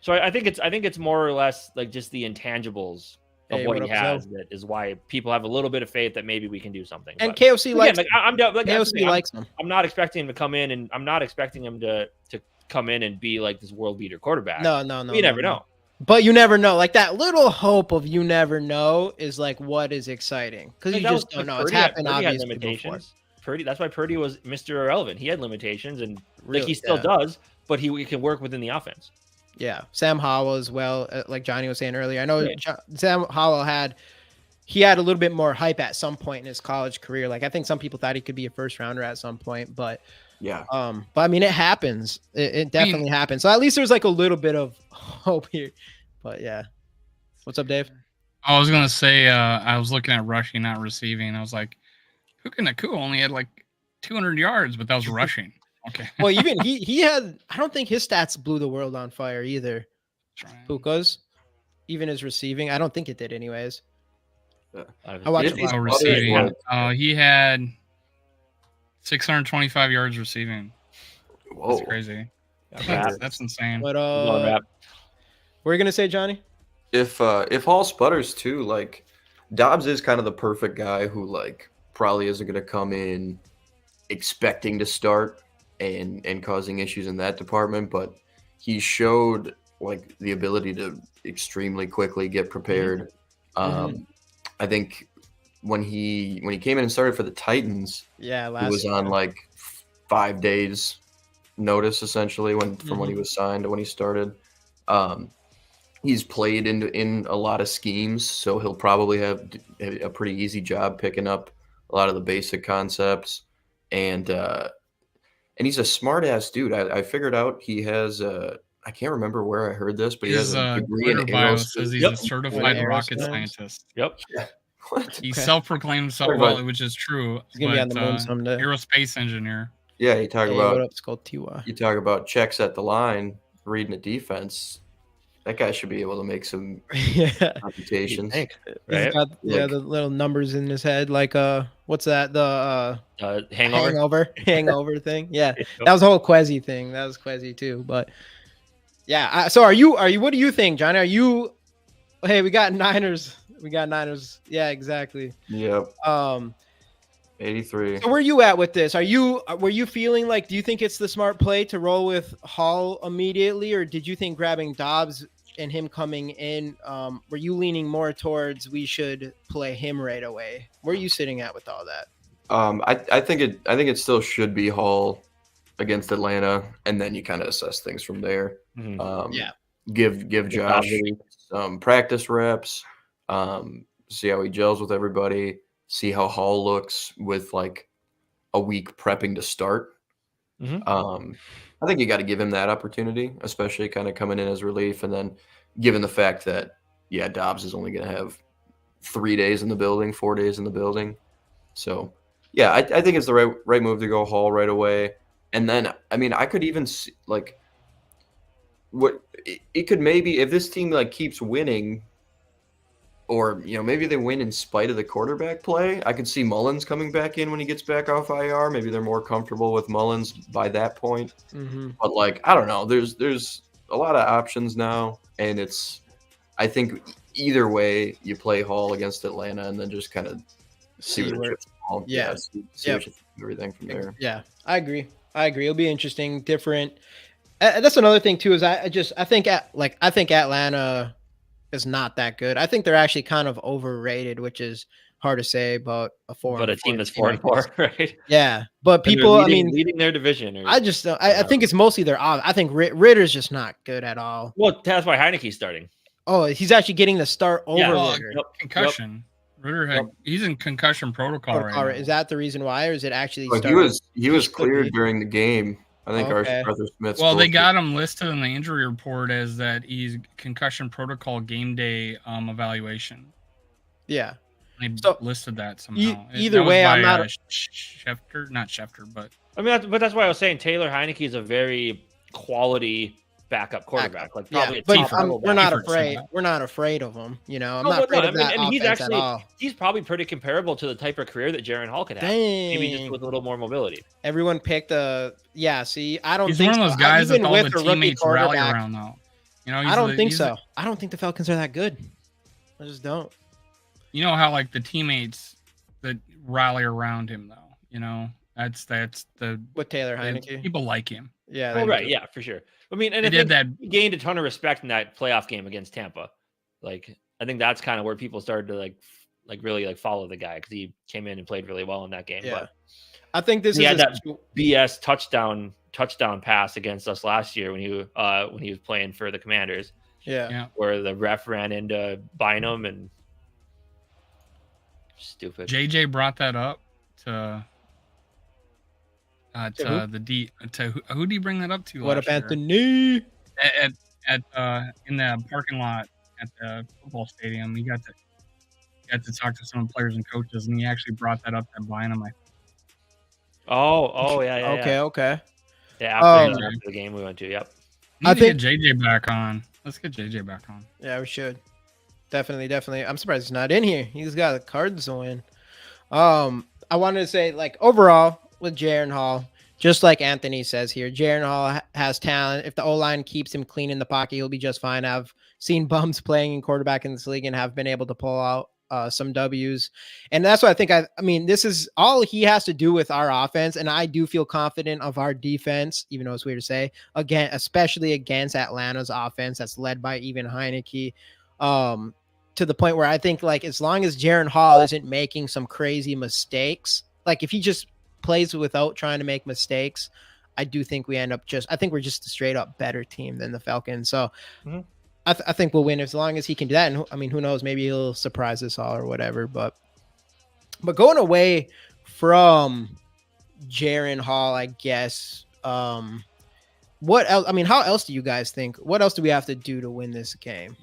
So I think it's more or less like just the intangibles of what he has that is why people have a little bit of faith that maybe we can do something. And KOC likes KOC likes him. I'm not expecting him to come in, and I'm not expecting him to come in and be like this world beater quarterback. No. You never know. But you never know. Like that little hope of you never know is like what is exciting because you just don't know. It's happened obviously before. Purdy, that's why Purdy was Mr. Irrelevant. He had limitations, and he still does, but he can work within the offense. Yeah, Sam Howell as well, like Johnny was saying earlier. I know Sam Howell had a little bit more hype at some point in his college career. Like I think some people thought he could be a first rounder at some point, but but I mean it happens. It definitely happens. So at least there's like a little bit of hope here. But yeah, what's up, Dave? I was gonna say I was looking at rushing, not receiving. I was like, Puka Nacua only had like 200 yards, but that was rushing. Okay. Well, even he had. I don't think his stats blew the world on fire either. Puka's, even his receiving. I don't think it did, anyways. I watched receiving. He had 625 yards receiving. Whoa, that's crazy. That's insane. But what are you gonna say, Johnny? If Hall sputters too, like Dobbs is kind of the perfect guy who like probably isn't gonna come in expecting to start and causing issues in that department, but he showed like the ability to extremely quickly get prepared. I think when he came in and started for the Titans, he was on like 5 days notice essentially from when he was signed to when he started. He's played in a lot of schemes, so he'll probably have a pretty easy job picking up a lot of the basic concepts. And he's a smart ass dude. I figured out he has I can't remember where I heard this, but he has a degree in aerospace. Says he's a certified rocket scientist. Yep. What? He self-proclaimed himself, which is true. He's gonna be on the moon someday. Aerospace engineer. Yeah, you talk about it's called TY. You talk about checks at the line, reading a defense. That guy should be able to make some computations. Right? He's got the little numbers in his head, like what's that? The hangover thing. Yeah, that was the whole Quezzy thing. That was Quezzy too. But yeah, so are you? What do you think, Johnny? Are you? Hey, we got Niners. Yeah, exactly. Yep. 83. So where are you at with this? Were you feeling like? Do you think it's the smart play to roll with Hall immediately, or did you think grabbing Dobbs and him coming in? Were you leaning more towards we should play him right away? Where are you sitting at with all that? I think it still should be Hall against Atlanta, and then you kind of assess things from there. Give Josh some practice reps, see how he gels with everybody, see how Hall looks with like a week prepping to start, I think you got to give him that opportunity, especially kind of coming in as relief, and then given the fact that Dobbs is only going to have 3 days in the building, 4 days in the building. So, yeah, I think it's the right move to go Hall right away. And then, I mean, I could even see, like, what it could maybe, if this team, like, keeps winning, or, maybe they win in spite of the quarterback play, I could see Mullins coming back in when he gets back off IR. Maybe they're more comfortable with Mullins by that point. But, like, I don't know. There's a lot of options now, and I think either way, you play Hall against Atlanta and then just kind of see what everything from there. Yeah, I agree. It'll be interesting, different. That's another thing too. Is I think Atlanta is not that good. I think they're actually kind of overrated, which is hard to say about a team that's 4-4, right? Yeah, but people, leading their division. I think it's mostly their off. I think Ritter's just not good at all. Well, that's why Heineke's starting. Oh, he's actually getting the start over Ritter. Concussion. Ritter he's in concussion protocol right now. Is that the reason why, or is it actually? He was cleared during the game. I think Arthur Smith. Well, they got him listed in the injury report as that he's concussion protocol game day evaluation. Yeah, they listed that somehow. Either way, I'm not not Schefter, but that's why I was saying Taylor Heineke is a very quality backup quarterback. Like, probably we're not afraid. We're not afraid of him. I'm not afraid of that offense at all. He's probably pretty comparable to the type of career that Jaren Hall could have. Maybe just with a little more mobility. Everyone picked see, I don't he's think one of those guys that all the teammates rally around, though. I don't think so. I don't think the Falcons are that good. I just don't. You know how, like, the teammates that rally around him, though. That's the with Taylor Heineke. People like him. Yeah. Well, right. Yeah, for sure. I mean, and he gained a ton of respect in that playoff game against Tampa. Like, I think that's kind of where people started to really follow the guy, because he came in and played really well in that game. Yeah. But I think he had that BS touchdown pass against us last year when he was playing for the Commanders. Yeah. Where the ref ran into Bynum and stupid. JJ brought that up to who did you bring that up to? What up, Anthony? At in the parking lot at the football stadium, he got to talk to some players and coaches, and he actually brought that up to Bynum. Yeah. Okay. Yeah, after the game we went to. Yep. I think get JJ back on. Let's get JJ back on. Yeah, we should. Definitely. I'm surprised he's not in here. He's got the cards to win. I wanted to say, like, overall with Jaren Hall, just like Anthony says here, Jaren Hall has talent. If the O-line keeps him clean in the pocket, he'll be just fine. I've seen bums playing in quarterback in this league and have been able to pull out some W's. And that's what I think. I mean, this is all he has to do with our offense. And I do feel confident of our defense, even though it's weird to say, again, especially against Atlanta's offense that's led by even Heineke. To the point where I think, like, as long as Jaren Hall isn't making some crazy mistakes, like if he just plays without trying to make mistakes, I do think we end up I think we're just a straight up better team than the Falcons. So I think we'll win as long as he can do that. And I mean, who knows, maybe he'll surprise us all or whatever, but going away from Jaren Hall, I guess, what else? I mean, how else do you guys think? What else do we have to do to win this game?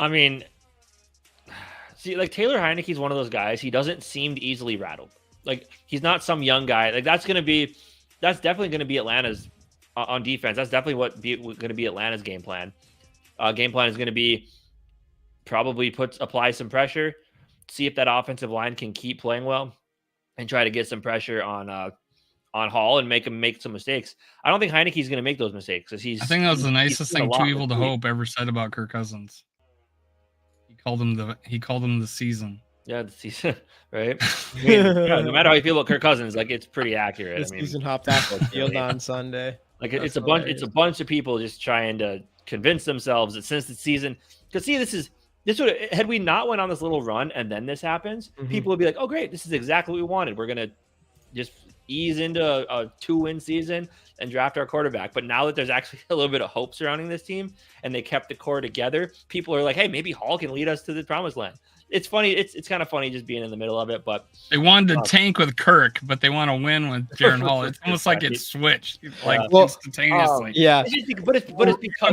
I mean, see, like, Taylor Heineke is one of those guys. He doesn't seem easily rattled. Like, he's not some young guy. Like, that's definitely going to be Atlanta's on defense. That's definitely going to be Atlanta's game plan. Game plan is going to be probably apply some pressure, see if that offensive line can keep playing well, and try to get some pressure on Hall and make him make some mistakes. I don't think Heineke's going to make those mistakes, because I think that was the nicest thing Too Evil to Hope ever said about Kirk Cousins. He called him the season. Yeah, the season, right? I mean, no matter how you feel about Kirk Cousins, like, it's pretty accurate. The season hopped off the field on Sunday. Like, it's a bunch of people just trying to convince themselves that since the season, because see, this would, had we not went on this little run and then this happens, people would be like, oh great, this is exactly what we wanted. We're gonna just ease into a 2-win season and draft our quarterback. But now that there's actually a little bit of hope surrounding this team and they kept the core together, people are like, hey, maybe Hall can lead us to the promised land. It's funny. It's kind of funny just being in the middle of it, but they wanted to tank with Kirk, but they want to win with Jaren Hall. It's almost like it's switched, like instantaneously. Yeah, but it's because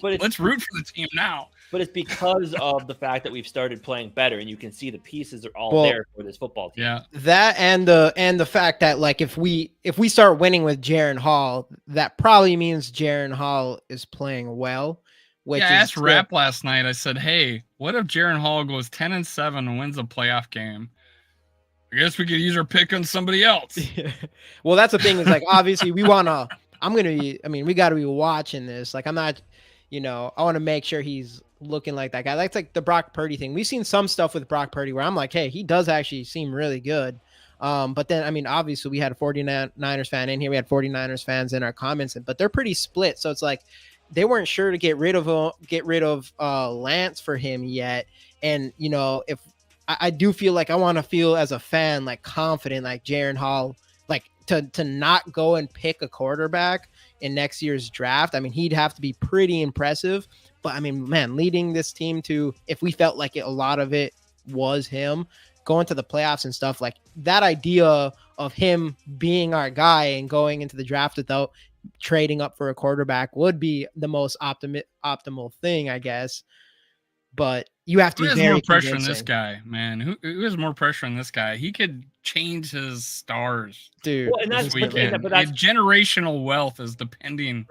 let's root for the team now. But it's because of the fact that we've started playing better, and you can see the pieces are all there for this football team. Yeah, that and the fact that like if we start winning with Jaren Hall, that probably means Jaren Hall is playing well. I asked Rap last night. I said, "Hey, what if Jaren Hall goes 10-7 and wins a playoff game? I guess we could use our pick on somebody else." Well, that's the thing is like obviously we want to. We got to be watching this. Like I'm not, I want to make sure he's looking like that guy. That's like the Brock Purdy thing. We've seen some stuff with Brock Purdy where I'm like, hey, he does actually seem really good. But then, obviously we had a 49ers fan in here. We had 49ers fans in our comments, but they're pretty split. So it's like they weren't sure to get rid of Lance for him yet. And, if I do feel like I want to feel as a fan, like confident, like Jaren Hall, like to not go and pick a quarterback in next year's draft. He'd have to be pretty impressive. But man, leading this team to, if we felt like a lot of it was him going to the playoffs and stuff, like that idea of him being our guy and going into the draft without trading up for a quarterback would be the most optimal thing, I guess. But you have to be very more pressure convincing. on this guy, man. Who has more pressure on this guy? He could change his stars, dude. Well, and that's generational wealth is depending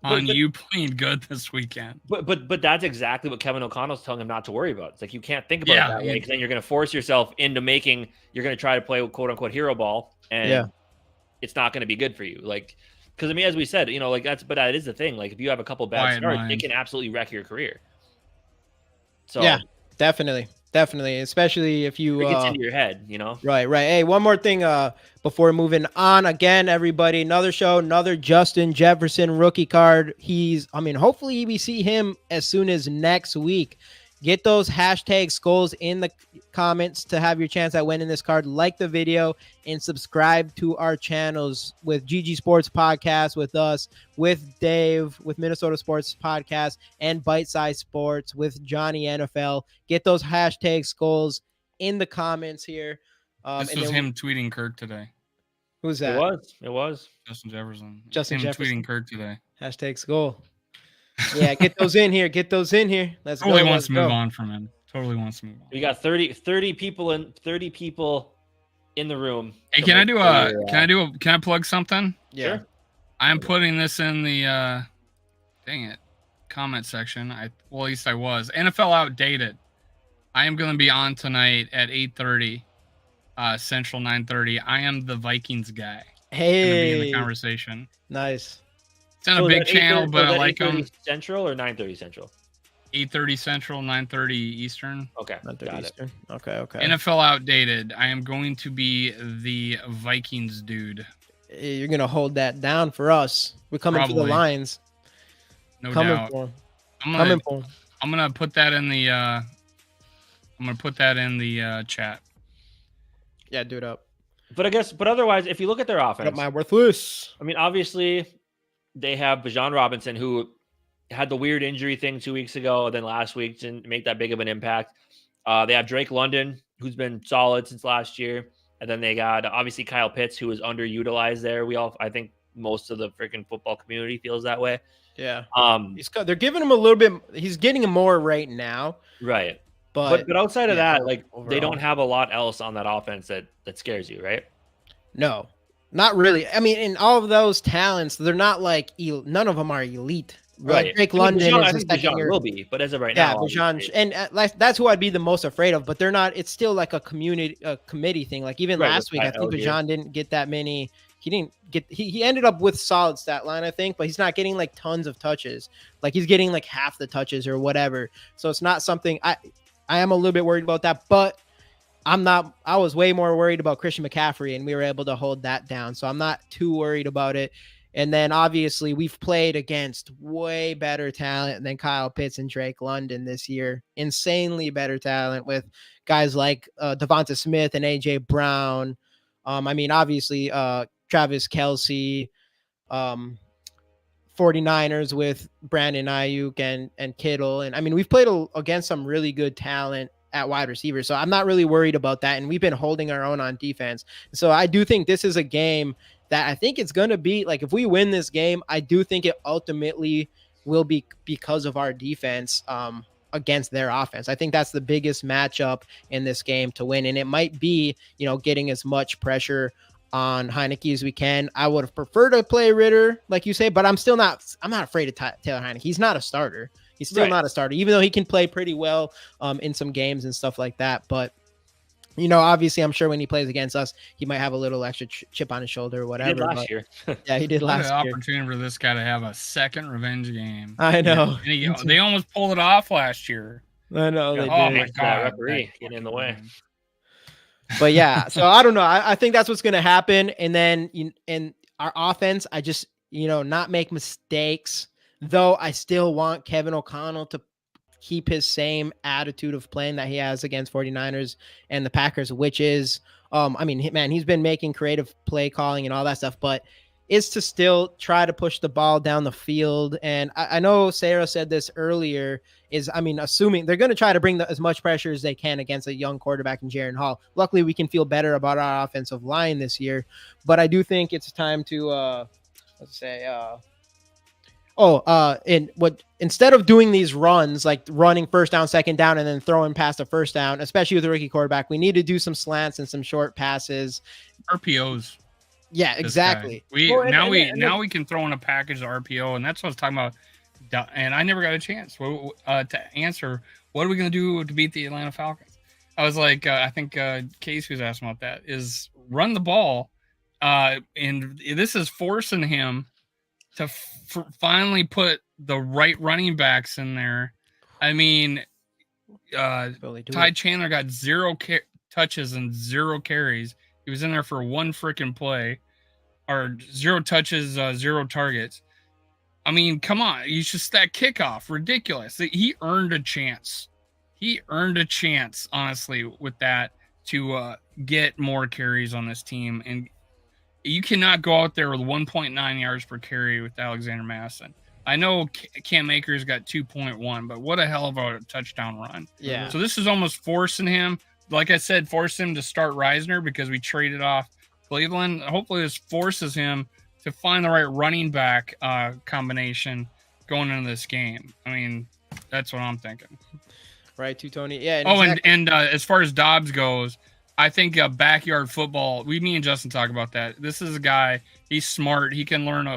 on you playing good this weekend. But that's exactly what Kevin O'Connell's telling him not to worry about. It's like you can't think about it that way because then you're going to force yourself into you're going to try to play quote unquote hero ball, and it's not going to be good for you. Like, because as we said, but that is the thing. Like, if you have a couple bad starts, it can absolutely wreck your career. So yeah, definitely, especially if you it gets into your head, Right. Hey, one more thing before moving on. Again, everybody, another show, another Justin Jefferson rookie card. Hopefully we see him as soon as next week. Get those hashtag Skols in the comments to have your chance at winning this card. Like the video and subscribe to our channels with GG Sports Podcast, with us, with Dave, with Minnesota Sports Podcast, and Bite Size Sports with Johnny NFL. Get those hashtag Skols in the comments here. This was him tweeting Kirk today. Who's that? It was Justin Jefferson. Justin Jefferson tweeting Kirk today. Hashtag Skol. Yeah, get those in here. Let's totally go. Wants to move on from him. Totally wants to move on. We got 30 people in the room. Hey, can I plug something? Yeah. Sure. I'm putting this in the comment section. At least I was. NFL Outdated. I am going to be on tonight at 8:30 Central, 9:30. I am the Vikings guy. Hey. Going to be in the conversation. Nice. It's on a big channel, but I like them. Central or 9:30 Central? 8:30 Central, 9:30 Eastern. Okay, got Eastern. Okay. NFL Outdated. I am going to be the Vikings dude. You're gonna hold that down for us. We're coming for the lines. No doubt. I'm gonna put that in the. Chat. Yeah, do it up. But otherwise, if you look at their offense, my worthless. Obviously, they have Bijan Robinson, who had the weird injury thing 2 weeks ago, and then last week didn't make that big of an impact. They have Drake London, who's been solid since last year, and then they got obviously Kyle Pitts, who is underutilized there. I think most of the freaking football community feels that way. Yeah. They're giving him a little bit. He's getting more right now. Right. But outside of that, overall, they don't have a lot else on that offense that scares you, right? No, not really. In all of those talents, they're not like none of them are elite. Right. Drake London I think Bijan will be, but as of right now, Bijan, and that's who I'd be the most afraid of. But they're not. It's still like a committee thing. Like even last week, I think Bijan didn't get that many. He didn't get. He ended up with solid stat line, I think, but he's not getting like tons of touches. Like he's getting like half the touches or whatever. So it's not something I am a little bit worried about that, but I'm not. I was way more worried about Christian McCaffrey, and we were able to hold that down. So I'm not too worried about it. And then obviously we've played against way better talent than Kyle Pitts and Drake London this year. Insanely better talent with guys like Devonta Smith and AJ Brown. I mean, obviously, Travis Kelce, 49ers with Brandon Ayuk and Kittle. And I mean, we've played against some really good talent at wide receiver. So I'm not really worried about that. And we've been holding our own on defense. So I do think this is a game that I think it's going to be like, if we win this game, I do think it ultimately will be because of our defense against their offense. I think that's the biggest matchup in this game to win. And it might be, getting as much pressure on Heineke as we can. I would have preferred to play Ritter, like you say, but I'm not afraid of Taylor Heineke. He's not a starter. He's still not a starter, even though he can play pretty well in some games and stuff like that. But, obviously, I'm sure when he plays against us, he might have a little extra chip on his shoulder or whatever. He did last year. Yeah, he did last year. What an opportunity for this guy to have a second revenge game. I know. They almost pulled it off last year. I know. They oh, did. my God. Referee getting in the way. But, yeah, so I don't know. I think that's what's going to happen. And then in our offense, I just, not make mistakes. Though I still want Kevin O'Connell to keep his same attitude of playing that he has against 49ers and the Packers, which is, he's been making creative play calling and all that stuff, but is to still try to push the ball down the field. And I know Sarah said this earlier, assuming they're going to try to bring as much pressure as they can against a young quarterback in Jaren Hall. Luckily, we can feel better about our offensive line this year, but I do think it's time to, instead of doing these runs, like running first down, second down, and then throwing past a first down, especially with a rookie quarterback, we need to do some slants and some short passes. RPOs. Yeah, exactly. We can throw in a package of RPO, and that's what I was talking about. And I never got a chance to answer, what are we going to do to beat the Atlanta Falcons? I was like, I think Casey was asking about that, is run the ball. And this is forcing him to finally put the right running backs in there. I mean, Ty Chandler got 0 touches and 0 carries. He was in there for 1 freaking play, or 0 touches, 0 targets. I mean, come on. It's just that kickoff. Ridiculous. He earned a chance. Honestly, with that, to get more carries on this team. And you cannot go out there with 1.9 yards per carry with Alexander Madison. I know Cam Akers got 2.1, but what a hell of a touchdown run. Yeah. So this is almost forcing him, like I said, force him to start Reisner because we traded off Cleveland. Hopefully this forces him to find the right running back combination going into this game. I mean, that's what I'm thinking. Right, Tony. Yeah. And as far as Dobbs goes, I think backyard football, me and Justin talk about that. This is a guy, he's smart. He can learn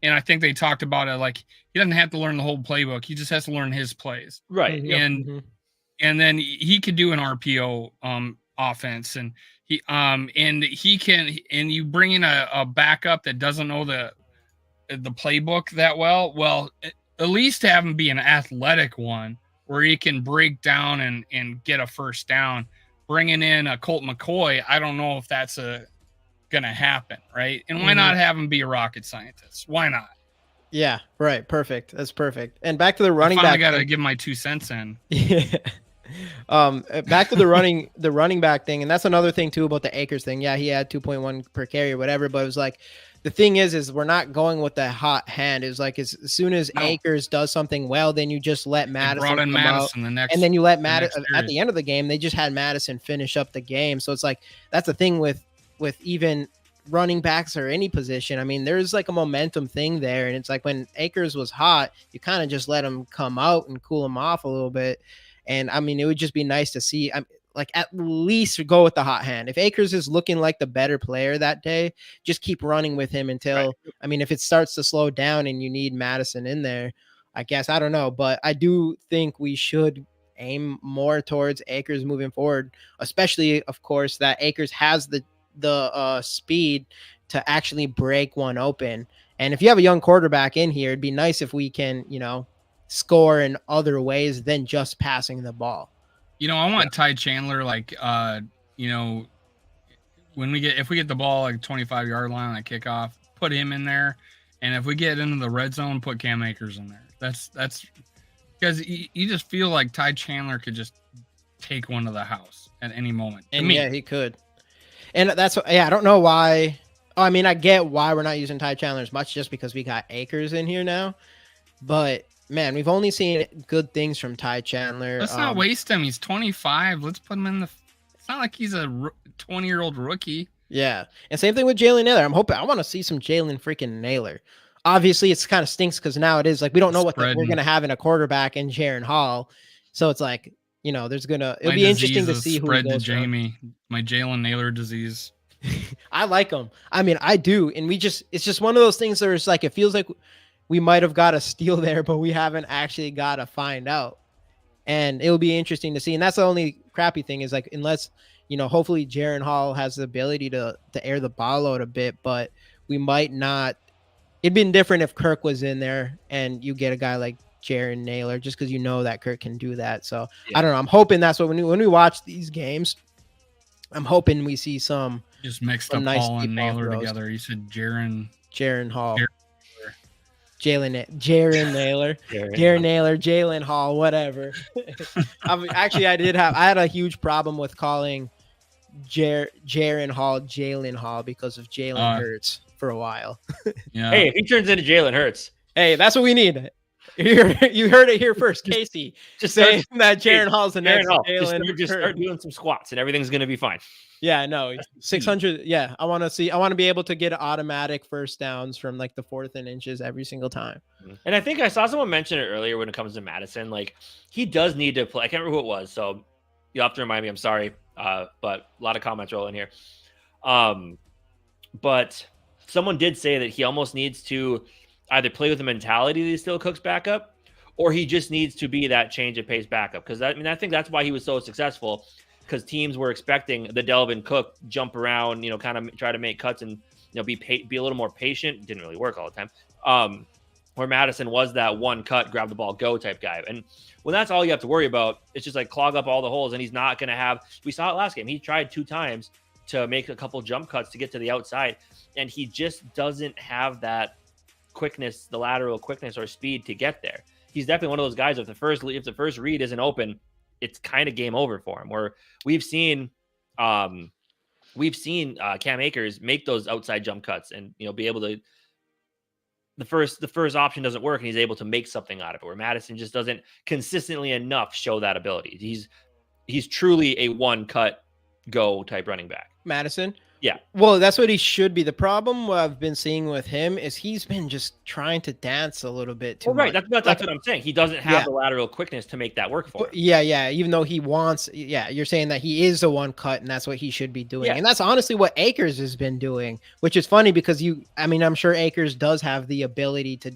and I think they talked about it, like he doesn't have to learn the whole playbook. He just has to learn his plays. Right. And then he could do an RPO offense, and he can, and you bring in a backup that doesn't know the playbook that well. Well, at least have him be an athletic one where he can break down and get a first down. Bringing in a Colt McCoy, I don't know if that's gonna happen, right? And why not have him be a rocket scientist? Why not? Yeah, right. Perfect. That's perfect. And back to the running back. I gotta give my 2 cents in. Yeah. Back to the running back thing, and that's another thing too about the Akers thing. Yeah, he had 2.1 per carry or whatever, but it was like, the thing is we're not going with the hot hand. It's like as soon as Akers does something well, then you just let Madison brought in Madison out, and then you let Madison at the end of the game. They just had Madison finish up the game. So it's like that's the thing with even running backs or any position. I mean, there's like a momentum thing there, and it's like when Akers was hot, you kind of just let him come out and cool him off a little bit. And I mean, it would just be nice to see. Like at least go with the hot hand. If Akers is looking like the better player that day, just keep running with him until, I mean, if it starts to slow down and you need Madison in there, I guess, I don't know. But I do think we should aim more towards Akers moving forward, especially, of course, that Akers has the speed to actually break one open. And if you have a young quarterback in here, it'd be nice if we can, score in other ways than just passing the ball. I want Ty Chandler, like, if we get the ball like 25-yard line on a kickoff, put him in there, and if we get into the red zone, put Cam Akers in there. That's because you just feel like Ty Chandler could just take one to the house at any moment. And yeah, he could. And that's I don't know why. Oh, I mean, I get why we're not using Ty Chandler as much, just because we got Akers in here now. But man, we've only seen good things from Ty Chandler. Let's not waste him. He's 25. Let's put him in the. It's not like he's a 20-year-old rookie. Yeah, and same thing with Jalen Naylor. I want to see some Jalen freaking Naylor. Obviously, it's kind of stinks because now it is like we don't know what we're gonna have in a quarterback in Jaren Hall. So it's like, it'll be interesting to see who spread to Jamie. My Jalen Naylor disease. I like him. I mean, I do, and it's just one of those things where it's like it feels like we might have got a steal there, but we haven't actually got to find out. And it'll be interesting to see. And that's the only crappy thing is like, unless, hopefully Jaren Hall has the ability to air the ball out a bit, but we might not. It'd been different if Kirk was in there and you get a guy like Jaren Naylor, just because that Kirk can do that. So yeah. I don't know. I'm hoping that's what when we watch these games, I'm hoping we see some. Just mixed up nice Hall and Naylor together. You said Jaren Hall. Jaren Naylor, Jaren Naylor, Jalen Hall, whatever. I had a huge problem with calling Jaren Hall Jalen Hall because of Jalen Hurts for a while. Yeah. Hey, if he turns into Jalen Hurts, hey, that's what we need. You heard it here first, Casey. Just saying that Jaren Hall's the next Jalen. Just start doing some squats and everything's gonna be fine. Yeah, no, 600. Yeah, I want to be able to get automatic first downs from like the 4th and inches every single time. And I think I saw someone mention it earlier when it comes to Madison. Like, he does need to play. I can't remember who it was, so you'll have to remind me. I'm sorry, but a lot of comments rolling here. But someone did say that he almost needs to either play with the mentality that he's still Cook's backup, or he just needs to be that change of pace backup. Because I think that's why he was so successful. Because teams were expecting the Delvin Cook jump around, kind of try to make cuts and be a little more patient. Didn't really work all the time. Where Madison was that one cut, grab the ball, go type guy. And when that's all you have to worry about, it's just like clog up all the holes. And he's not going to have. We saw it last game. He tried 2 times to make a couple jump cuts to get to the outside, and he just doesn't have that quickness, the lateral quickness or speed to get there. He's definitely one of those guys. If the first read isn't open, it's kind of game over for him. Where we've seen Cam Akers make those outside jump cuts and be able to. The first option doesn't work, and he's able to make something out of it. Where Madison just doesn't consistently enough show that ability. He's truly a one cut go type running back. Madison. Yeah. Well, that's what he should be. The problem what I've been seeing with him is he's been just trying to dance a little bit too much. That's what I'm saying. He doesn't have the lateral quickness to make that work for him. Yeah. Even though he wants, you're saying that he is the one cut and that's what he should be doing. Yeah. And that's honestly what Akers has been doing, which is funny because I'm sure Akers does have the ability to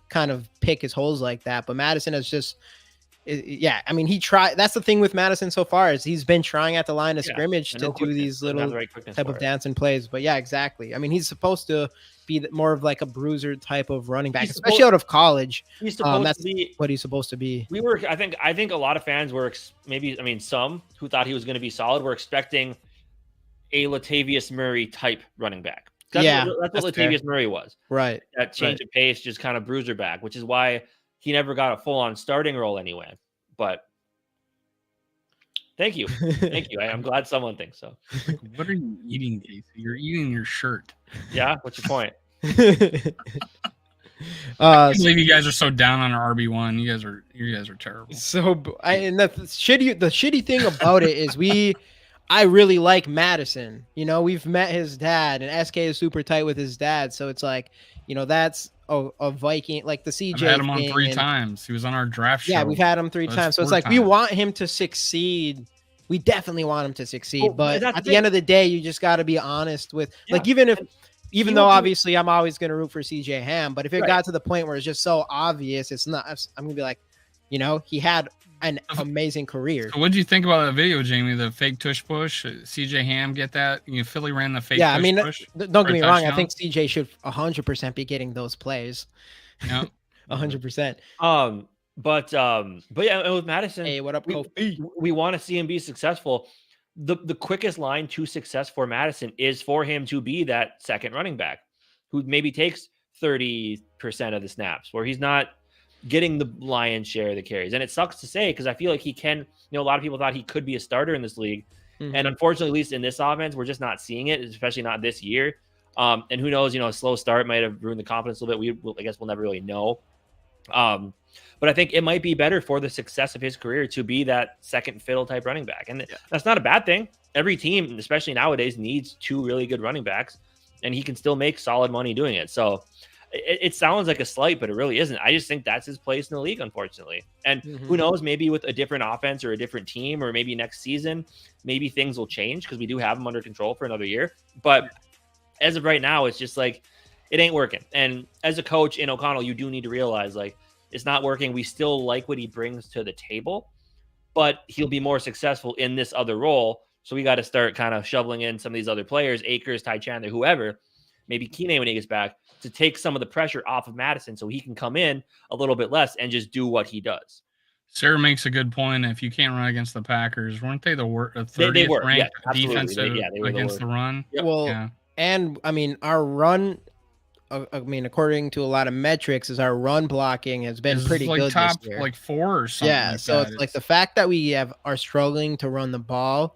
kind of pick his holes like that, but Madison has just, he tried. That's the thing with Madison so far is he's been trying at the line of scrimmage to do these little type of dancing plays. But yeah, exactly. I mean, he's supposed to be more of like a bruiser type of running back, especially out of college. He's supposed to be what he's supposed to be. I think a lot of fans were some who thought he was going to be solid were expecting a Latavius Murray type running back. That's what Latavius Murray was. Right. That change of pace, just kind of bruiser back, which is why he never got a full-on starting role anyway. But thank you. I'm glad someone thinks so. What are you eating, Casey? You're eating your shirt. Yeah? What's your point? I can't believe you guys are so down on our RB1. You guys are terrible. So, the shitty thing about it is I really like Madison. We've met his dad, and SK is super tight with his dad. So it's like, that's a Viking, like the CJ. I've had him on 3 times. He was on our draft show. Yeah, we've had him 3 times. So it's like we want him to succeed. We definitely want him to succeed. But at the end of the day, you just got to be honest with, even though obviously I'm always going to root for CJ Ham, but if it got to the point where it's just so obvious, it's not. I'm going to be like, he had an amazing career. So what did you think about that video, Jamie? The fake tush push? CJ Ham get that? Philly ran the fake tush push. Don't get me wrong. I think CJ should 100% be getting those plays. Yeah. 100%. But yeah, with Madison, hey, what up, Kofi? We want to see him be successful. The quickest line to success for Madison is for him to be that second running back who maybe takes 30% of the snaps, where he's not getting the lion's share of the carries. And it sucks to say because I feel like he can, a lot of people thought he could be a starter in this league. And unfortunately, at least in this offense, we're just not seeing it, especially not this year. And who knows, a slow start might have ruined the confidence a little bit. I guess we'll never really know. But I think it might be better for the success of his career to be that second fiddle type running back. And that's not a bad thing. Every team, especially nowadays, needs 2 really good running backs, and he can still make solid money doing it. So it sounds like a slight, but it really isn't. I just think that's his place in the league, unfortunately. And who knows, maybe with a different offense or a different team, or maybe next season, maybe things will change because we do have him under control for another year. But as of right now, it's just like, it ain't working. And as a coach in O'Connell, you do need to realize, like, it's not working. We still like what he brings to the table, but he'll be more successful in this other role. So we got to start kind of shoveling in some of these other players, Akers, Ty Chandler, whoever, maybe Keenan when he gets back, to take some of the pressure off of Madison so he can come in a little bit less and just do what he does. Sarah makes a good point. If you can't run against the Packers, weren't they the 30th ranked defensive against the run? Yep. Well, and I mean, our run, according to a lot of metrics, is our run blocking has been pretty good top, this year. Like 4 or something. Yeah, so it's like the fact that we are struggling to run the ball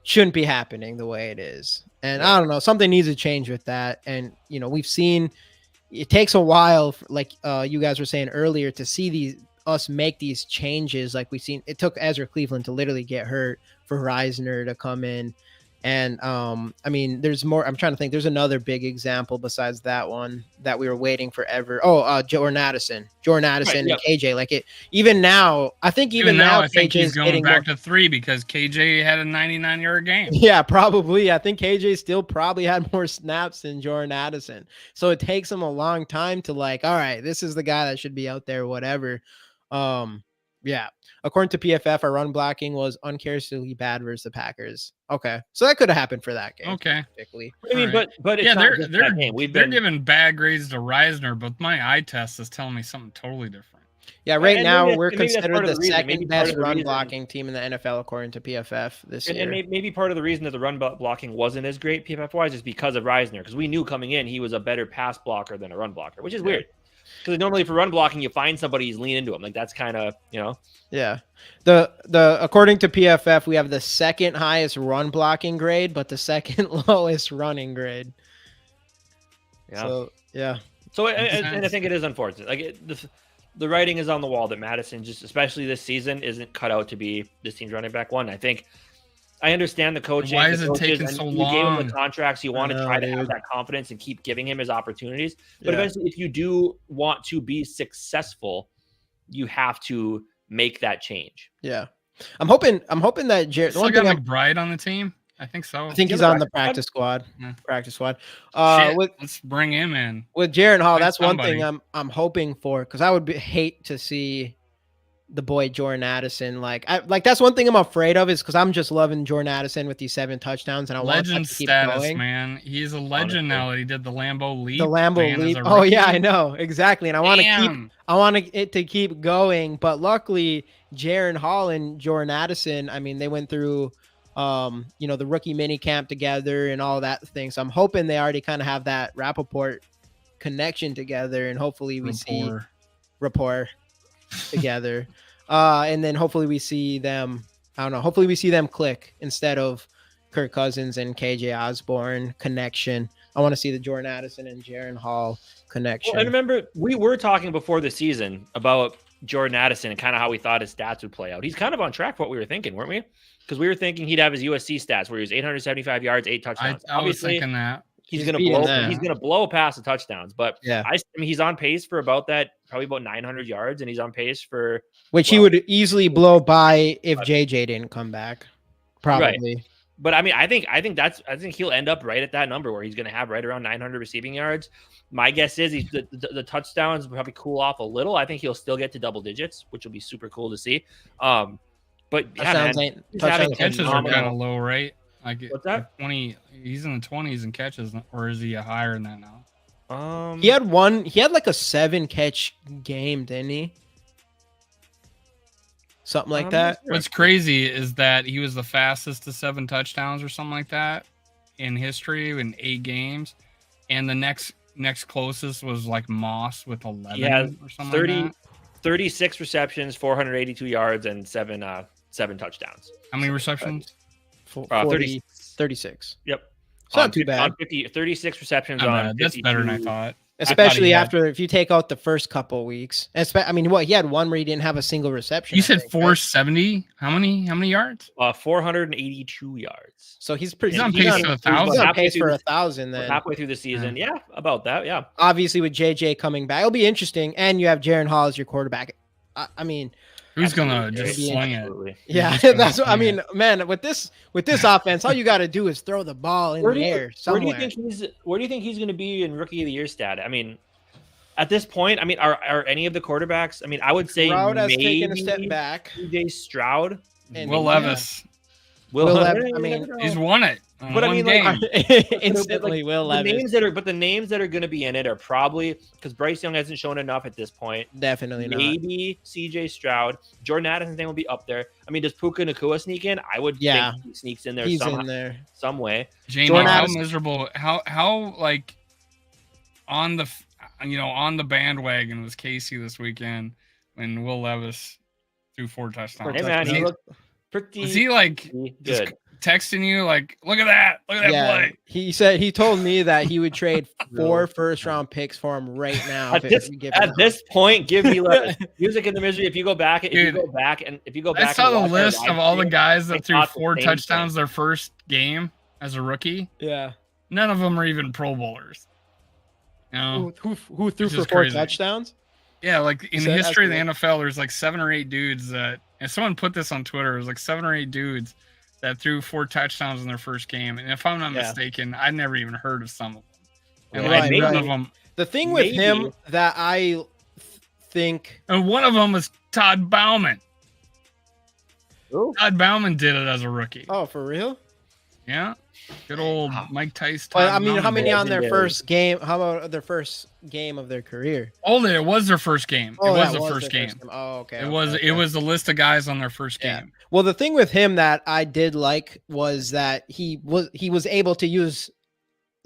shouldn't be happening the way it is. And I don't know, something needs to change with that. And, we've seen it takes a while, like you guys were saying earlier, to see us make these changes. Like we've seen, it took Ezra Cleveland to literally get hurt for Reisner to come in. And there's more. I'm trying to think. There's another big example besides that one that we were waiting forever. Jordan Addison, and KJ. Like it. Even now, I think I think he's going back to 3 because KJ had a 99-yard game. Yeah, probably. I think KJ still probably had more snaps than Jordan Addison. So it takes him a long time to all right, this is the guy that should be out there, whatever. Yeah. According to PFF, our run blocking was uncharacteristically bad versus the Packers. Okay, so that could have happened for that game. Okay, I mean, right. but it's not just that game. They're giving bad grades to Reisner, but my eye test is telling me something totally different. Yeah, right now we're considered the second best run blocking team in the NFL according to PFF this year. And maybe part of the reason that the run blocking wasn't as great PFF wise is because of Reisner, because we knew coming in he was a better pass blocker than a run blocker, which is weird. Because normally for run blocking, you find somebody who's lean into him. Like that's kind of, Yeah. The according to PFF, we have the second highest run blocking grade, but the second lowest running grade. Yeah. So, yeah. So and I think it is unfortunate. Like the writing is on the wall that Madison, just especially this season, isn't cut out to be this team's running back one. I think I understand the coaching. Why is it taking so long? You gave him the contracts. You want to try to have that confidence and keep giving him his opportunities. But eventually, if you do want to be successful, you have to make that change. Yeah, I'm hoping that Jared. Still got McBride on the team. I think so. I think he's on the practice squad. Yeah. Practice squad. Let's bring him in with Jaren Hall. That's somebody. One thing I'm hoping for, because I would hate to see the boy Jordan Addison. That's one thing I'm afraid of, is because I'm just loving Jordan Addison with these 7 touchdowns, and I want to keep status, going. Man. He's a legend now. He did the Lambeau leap. The Lambeau leap. Oh yeah, I know exactly, and I want it to keep going. But luckily, Jaren Hall and Jordan Addison, they went through the rookie mini camp together and all that thing. So I'm hoping they already kind of have that Rappaport connection together, and hopefully we see rapport together. And then hopefully we see them, hopefully we see them click instead of Kirk Cousins and KJ Osborne connection. I want to see the Jordan Addison and Jaren Hall connection. Well, and remember, we were talking before the season about Jordan Addison and kind of how we thought his stats would play out. He's kind of on track for what we were thinking, weren't we? Because we were thinking he'd have his USC stats where he was 875 yards, 8 touchdowns. I was thinking that. He's gonna blow past the touchdowns, but he's on pace for probably about 900 yards, and he's on pace for which he would easily blow by if JJ didn't come back, probably. Right. But I think he'll end up right at that number where he's gonna have right around 900 receiving yards. My guess is the touchdowns will probably cool off a little. I think he'll still get to double digits, which will be super cool to see. But catches are kind of low, right? What's that? 20. He's in the 20s in catches, or is he higher than that now? He had like a 7 catch game, didn't he? Something like that. What's crazy is that he was the fastest to 7 touchdowns or something like that in history in 8 games, and the next closest was like Moss with 11 or something. 36 receptions, 482 yards, and 7 touchdowns. How many receptions? 40, 36. Yep. It's not too bad. 36 receptions Not on bad. That's 52. better than I thought. Especially after if you take out the first couple weeks. I mean, he had one where he didn't have a single reception. You said 470. Right? How many yards? 482 yards. So he's pretty. He's on pace for 1,000. He's on pace for 1,000. Then halfway through the season, yeah, about that, yeah. Obviously, with JJ coming back, it'll be interesting, and you have Jaren Hall as your quarterback. I mean, who's gonna just swing it? Yeah, that's what I mean, man. With this offense, all you got to do is throw the ball in the air somewhere. Where do you think he's going to be in Rookie of the Year stat? I mean, at this point, I mean, are any of the quarterbacks? I mean, I would say Stroud has maybe taken a step back. CJ Stroud, and Will Levis. Will Levis. I mean, he's won it. But I mean, like, instantly, Will Levis. The names that are going to be in it are probably because Bryce Young hasn't shown enough at this point. Definitely not. Maybe CJ Stroud, Jordan Addison's name will be up there. I mean, does Puka Nacua sneak in? I would think he sneaks in there. He's somehow, in there some way. Jamie, how miserable? How like on the bandwagon was Casey this weekend when Will Levis threw 4 touchdowns? Hey man, he looked pretty. Was he like good? Texting you like, look at that play. He told me that he would trade 4 first-round picks for him right now. At this point, give me music in the misery. If you go back, I saw the list of all the guys that threw 4 touchdowns their first game as a rookie. Yeah, none of them are even Pro Bowlers. You know, who threw for 4 touchdowns? Yeah, like in the history of the NFL, there's like 7 or 8 dudes that, and someone put this on Twitter. It was like 7 or 8 dudes that threw 4 touchdowns in their first game. And if I'm not mistaken, I'd never even heard of some of them. And one of them. The thing with him that I think. And one of them was Todd Bauman. Ooh. Todd Bauman did it as a rookie. Oh, for real? Yeah. Good old Mike Tyson. But I mean, how many on their first game? How about their first game of their career? Oh, it was their first game. Oh, it was the first game. Oh, okay. It was the list of guys on their first game. Well, the thing with him that I did like was that he was able to use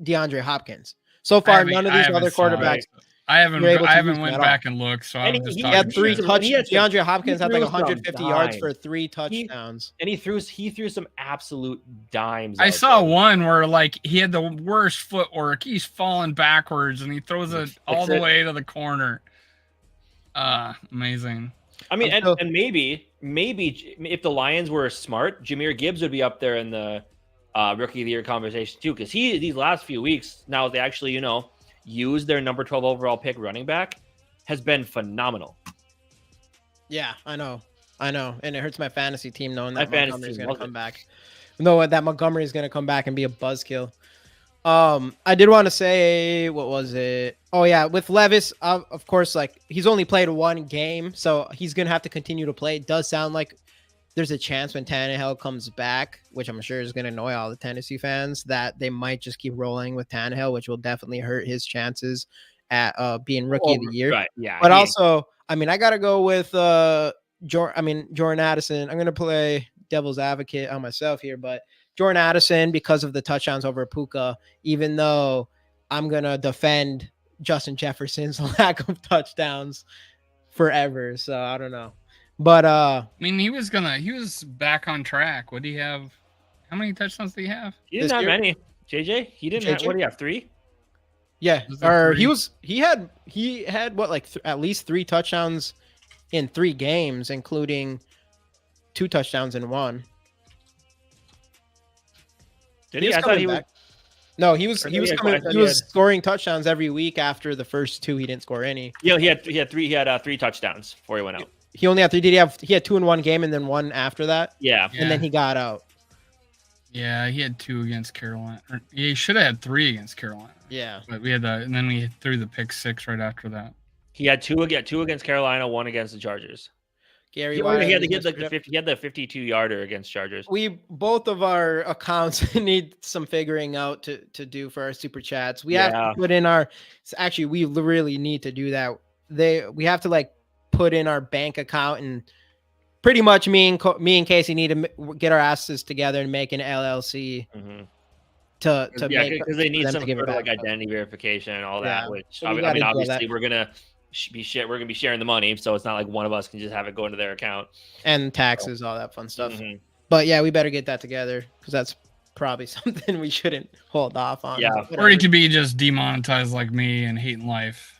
DeAndre Hopkins. So far, none of these other quarterbacks. I haven't went back and looked, so I'm just he had 3 touchdowns. DeAndre Hopkins had like 150 yards for 3 touchdowns. And he threw some absolute dimes. I saw one where like he had the worst footwork. He's falling backwards and he throws it all the way to the corner. Amazing. I mean, and maybe if the Lions were smart, Jahmyr Gibbs would be up there in the Rookie of the Year conversation too, because these last few weeks now they actually use their number 12 overall pick running back has been phenomenal. Yeah, I know. And it hurts my fantasy team knowing that Montgomery's going to come back. No, that Montgomery is going to come back and be a buzzkill. I did want to say, what was it? Oh yeah, with Levis, of course, like he's only played 1 game, so he's going to have to continue to play. It does sound like there's a chance when Tannehill comes back, which I'm sure is going to annoy all the Tennessee fans, that they might just keep rolling with Tannehill, which will definitely hurt his chances at being Rookie of the Year. Right, yeah. But also, I mean, I got to go with Jordan Addison. I'm going to play devil's advocate on myself here, but Jordan Addison, because of the touchdowns over Puka, even though I'm going to defend Justin Jefferson's lack of touchdowns forever. So I don't know. But I mean, he was back on track. What do you have? How many touchdowns do you have? He didn't have many. JJ, he didn't have. What do you have? 3? Yeah, or 3? he had what, like at least 3 touchdowns in 3 games, including 2 touchdowns in 1. Did he? I thought he was. No, he was coming. He was scoring touchdowns every week. After the first 2, he didn't score any. Yeah, he had 3. He had 3 touchdowns before he went out. He only had 3. He had 2 in 1 game and then 1 after that? Yeah. And then he got out. Yeah, he had 2 against Carolina. He should have had 3 against Carolina. Yeah. But and then we threw the pick 6 right after that. He had 2 against Carolina, 1 against the Chargers. He had the 52-yarder against Chargers. Both of our accounts need some figuring out to do for our super chats. We have to put in actually we really need to do that. We have to like put in our bank account, and pretty much me and Casey need to get our asses together and make an LLC to make, because they need some sort of like identity verification and all that. Which so I mean, obviously we're gonna be sharing the money, so it's not like one of us can just have it go into their account and taxes, all that fun stuff. But yeah, we better get that together because that's probably something we shouldn't hold off on. Yeah. Or he could be just demonetized like me and hating life.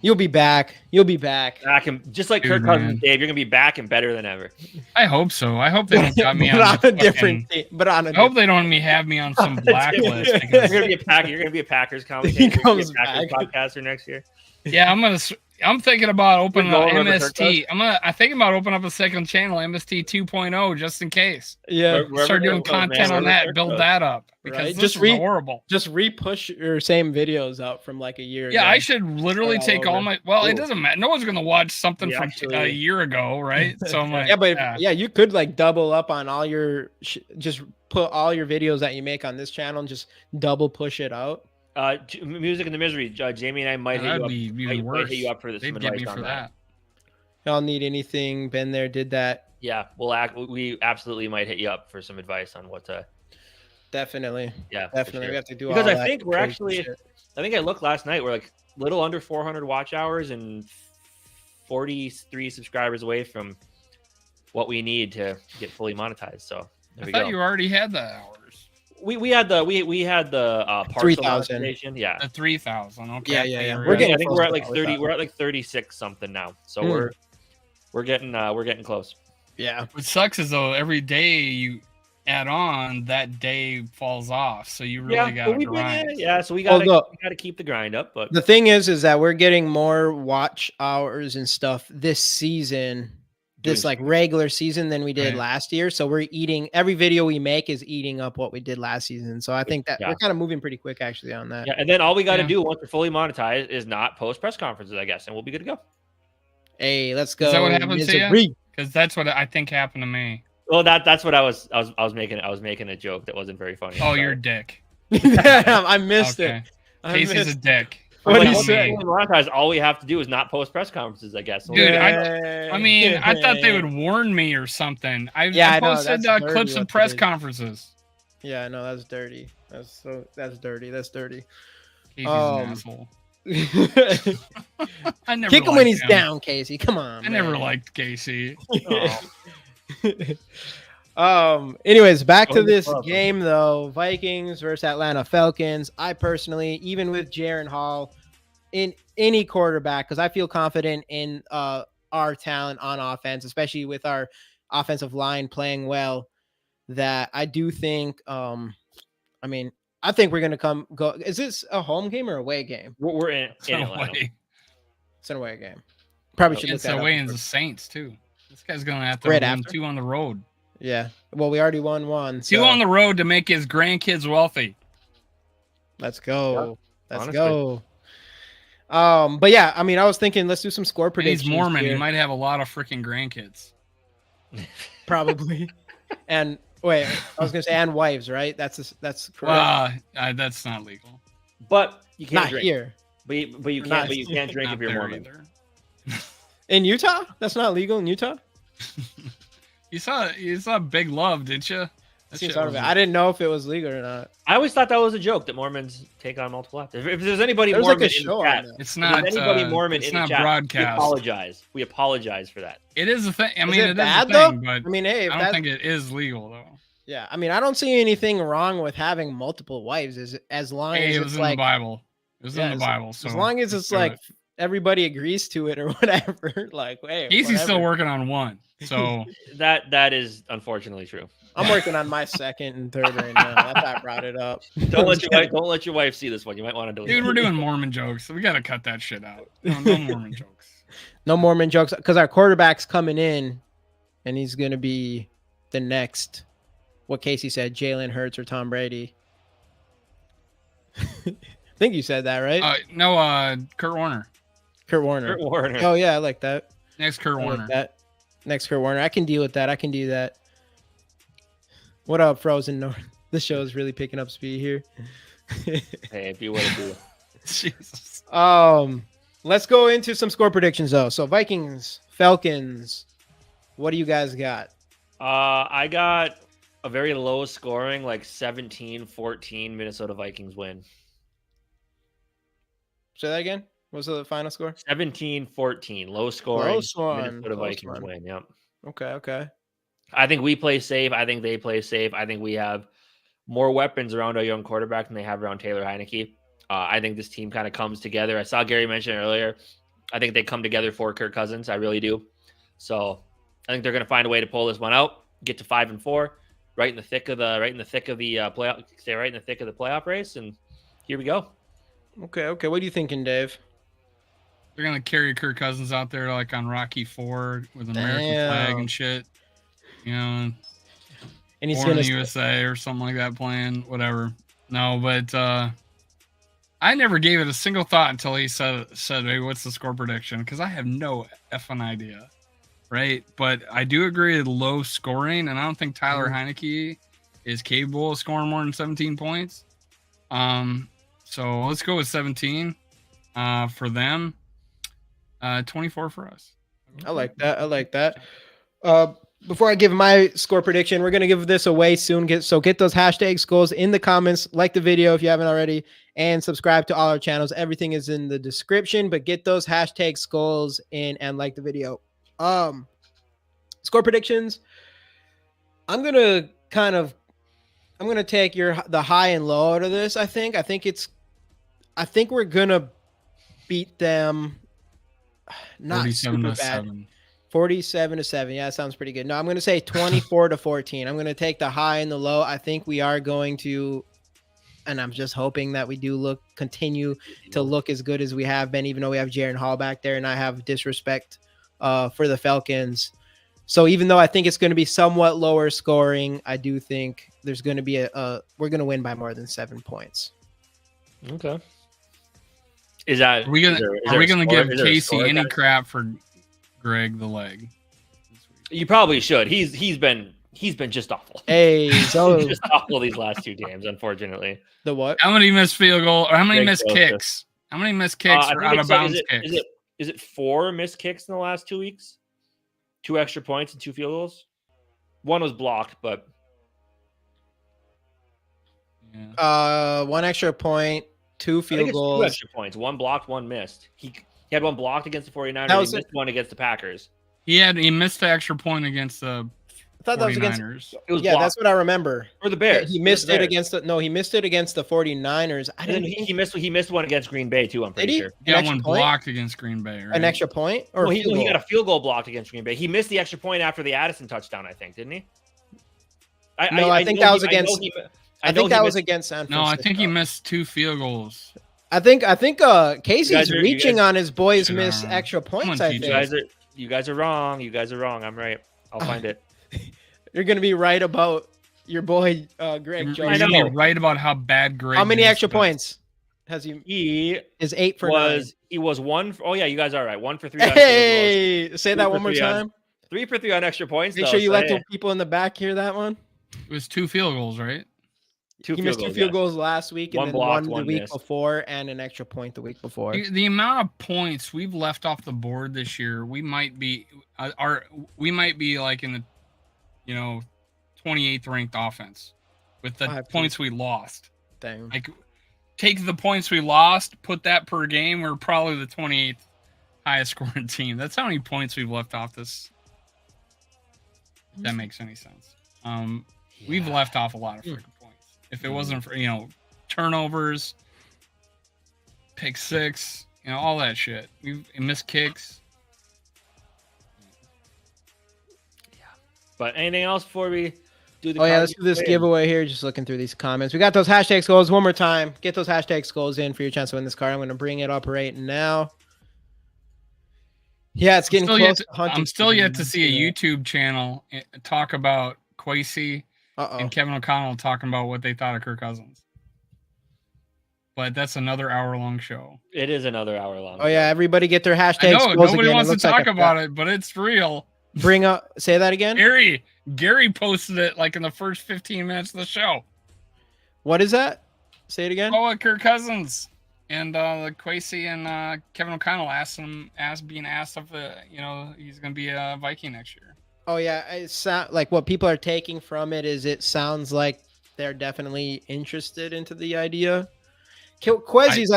You'll be back. You'll be back. Back and just like Dude, Kirk Cousins, man. Dave, you're gonna be back and better than ever. I hope so. I hope they don't got me but on on the a different fucking- thing. But on a I hope they don't have me on some blacklist. You're Because, gonna be a Packer. You're gonna be a Packers commentator. You're gonna be comes a Packers back. podcaster next year. yeah, I'm thinking about opening You're an going over Kirk MST. I'm thinking about opening up a second channel, MST 2.0, just in case. Yeah. Wherever Start doing Kirk goes, man, content on wherever that, Kirk build goes. that up because Right, this just is horrible. Just re-push your same videos out from like a year ago. Yeah, I should literally all take all over. my. Well, it Ooh. doesn't matter. No one's gonna watch something Yeah, from actually- a year ago, right? So I'm like, Yeah, but you could like double up on all your just put all your videos that you make on this channel and just double push it out. Music in the Misery. Jamie and I might hit that'd you up. be even Might worse. hit you up for this. They'd some get advice me on for that. Y'all need anything? Been there, did that. Yeah, we absolutely might hit you up for some advice on what to. Definitely. Yeah, for Definitely. sure. We have to do Because all I that think we're crazy actually. shit. I think I looked last night. We're like a little under 400 watch hours and 43 subscribers away from what we need to get fully monetized. So there I we thought go. you already had the hours. We had the partial 3,000. monetization. Yeah. The 3,000. Okay. Yeah, I yeah, thought yeah. you were We're at- getting I think close we're to at like that. 30. We're at like 36 something now. So Hmm. we're getting close. Yeah. What sucks is though every day you add on, that day falls off. So you really got to grind. So we Well, got look. to keep the grind up. But The thing is that we're getting more watch hours and stuff this season, this like regular season than we did Right. last year. So we're eating every video we make is eating up what we did last season. So I think that Yeah. we're kind of moving pretty quick actually on that. yeah, and then all we got to Yeah. do once we're fully monetized is not post press conferences, I guess, and we'll be good to go. Hey, let's go. Is that what happened to you? Misery. Because that's what I think happened to me. Well, that's what I was making a joke that wasn't very funny. Oh, you're a dick. Damn, I missed Okay. it. I Casey's missed a dick. What Like, do you once we're say? fully monetized, all we have to do is not post press conferences, I guess. Dude, it. I mean, I thought they would warn me or something. I Yeah, I know, posted that's dirty clips what of they press did. conferences. Yeah, no, that's dirty. That's dirty. That's dirty. Casey's Um, an asshole. Kick I never him when liked he's him. down, Casey. Come on. I never man. liked Casey. Anyways, back to Oh, this awesome. game though. Vikings versus Atlanta Falcons. I personally, even with Jaren Hall in any quarterback, because I feel confident in our talent on offense, especially with our offensive line playing well, that I do think I think we're gonna go. Is this a home game or away game? We're in No Atlanta. way. It's an away game. Probably should look It's that away up. in the Saints too. This guy's gonna have to Right win after? 2 on the road. Yeah. Well, we already won one. 2 So on the road to make his grandkids wealthy. let's go. Let's honestly. go. But yeah, I mean, I was thinking let's do some score And he's predictions. Mormon. He here. might have a lot of freaking grandkids. Probably. And wait, I was gonna say and wives, right? That's correct. Well, that's not legal. But you can't Not drink. here But you Not can't drink Not if you're there Mormon. either. in Utah. That's not legal in Utah. You saw Big Love, didn't you? That Seems shit hard was- of it. I didn't know if it was legal or not. I always thought that was a joke that Mormons take on multiple acts. If there's anybody There's like Mormon a in show the on chat, that. It's if not. there's anybody Mormon it's in the not chat, broadcast. We apologize for that. It is a thing. I mean, it it is bad, a though? thing, but I mean, hey, if I that, don't think it is legal though. yeah, I mean, I don't see anything wrong with having multiple wives as long Hey, as it it's was in like the Bible. It was yeah, in the Bible. So as long as let's it's do like it. everybody agrees to it or whatever. Like, hey, Casey's still whatever. working on one. So That is unfortunately true. I'm working on my second and third right now. That's why I brought it up. Don't let your wife see this one. You might want to delete dude, it. we're doing Mormon jokes. So we gotta cut that shit out. No Mormon jokes. No Mormon jokes because our quarterback's coming in, and he's gonna be the next. What Casey said, Jalen Hurts or Tom Brady. I think you said that right, No, Kurt Warner. Kurt Warner. Kurt Warner. Oh yeah, I like that. Next Kurt I like Warner. that. Next Kurt Warner. I can deal with that. I can do that. What up, Frozen North? This show is really picking up speed here. Hey, if you would do. Jesus. Let's go into some score predictions though. So Vikings, Falcons. What do you guys got? I got a very low scoring, like 17-14 Minnesota Vikings win. Say that again. What's the final score? 17-14, low scoring. Close one, Minnesota close Vikings one. win. Yep. Okay. I think we play safe. I think they play safe. I think we have more weapons around our young quarterback than they have around Taylor Heineke. I think this team kind of comes together. I saw Gary mention earlier. I think they come together for Kirk Cousins. I really do. So I think they're going to find a way to pull this one out, get to 5-4, right in the thick of the playoff, stay right in the thick of the playoff race, and here we go. Okay. What are you thinking, Dave? They're gonna carry Kirk Cousins out there like on Rocky IV with an American flag and shit. You know, and he's going to USA or something like that playing, whatever. No, but I never gave it a single thought until he said, "Hey, what's the score prediction?" Because I have no effing idea, right? But I do agree with low scoring, and I don't think Tyler Heineke is capable of scoring more than 17 points. So let's go with 17 for them. 24 for us. I like that. Before I give my score prediction, we're going to give this away soon. Get those hashtag Skols in the comments, like the video if you haven't already, and subscribe to all our channels. Everything is in the description, but get those hashtag Skols in and like the video. Score predictions. I'm going to take the high and low out of this. I think we're going to beat them. Not super bad. 47-7. Yeah, that sounds pretty good. No, I'm going to say 24-14. I'm going to take the high and the low. I think we are going to, and I'm just hoping that we do continue to look as good as we have been, even though we have Jaren Hall back there, and I have disrespect for the Falcons. So even though I think it's going to be somewhat lower scoring, I do think there's going to be we're going to win by more than 7 points. Okay. Are we gonna give Casey any crap for Greg the leg? You probably should. He's been just awful. Hey, so just awful these last 2 games, unfortunately. The what? How many missed field goal or how many missed kicks? How many missed kicks or out of bounds kicks? Is it 4 missed kicks in the last 2 weeks? 2 extra points and 2 field goals. One was blocked, but 1 extra point. 2 field goals. 2 extra points. 1 blocked, 1 missed. He had 1 blocked against the 49ers. He missed 1 against the Packers. He missed the extra point against the I thought 49ers. That was against. That's what I remember. For the Bears. He missed it against the 49ers. He missed 1 against Green Bay too, I'm pretty sure. He got 1 blocked against Green Bay, right? An extra point? Or he got a field goal blocked against Green Bay. He missed the extra point after the Addison touchdown, I think, didn't he? I think that was against San Francisco. No, I think he missed 2 field goals. I think Casey's reaching on his boys miss extra points. I think you guys are wrong. I'm right. I'll find it. You're gonna be right about your boy Greg. You're gonna be right about how bad Greg. How many extra points has he? He is 8 for 9. He was 1. Oh yeah, you guys are right. 1 for 3. Hey, say that one more time. 3 for 3 on extra points. Make sure you let the people in the back hear that one. It was 2 field goals, right? He missed 2 field goals last week, and 1 then blocked, 1 the week before, and an extra point the week before. The amount of points we've left off the board this year, we might be like in the 28th ranked offense with the points we lost. Dang. Like, take the points we lost, put that per game, we're probably the 28th highest scoring team. That's how many points we've left off this. If that makes any sense. We've left off a lot of freaking points. If it wasn't for, turnovers, pick 6, all that shit. We've missed kicks. Yeah. But anything else before we do the let's do this giveaway here. Just looking through these comments. We got those hashtag Skols one more time. Get those hashtag Skols in for your chance to win this card. I'm going to bring it up right now. Yeah, it's getting close. I'm still yet to see a YouTube channel talk about Kwesi and Kevin O'Connell talking about what they thought of Kirk Cousins. But that's another hour-long show. It is another hour-long. Oh, yeah, everybody get their hashtag Skols nobody again. wants to talk about it, but it's real. Say that again? Gary posted it like in the first 15 minutes of the show. What is that? Say it again. Oh, Kirk Cousins and Kwesi and Kevin O'Connell being asked if he's going to be a Viking next year. Oh yeah, it's like what people are taking from it is it sounds like they're definitely interested into the idea. Kwesi's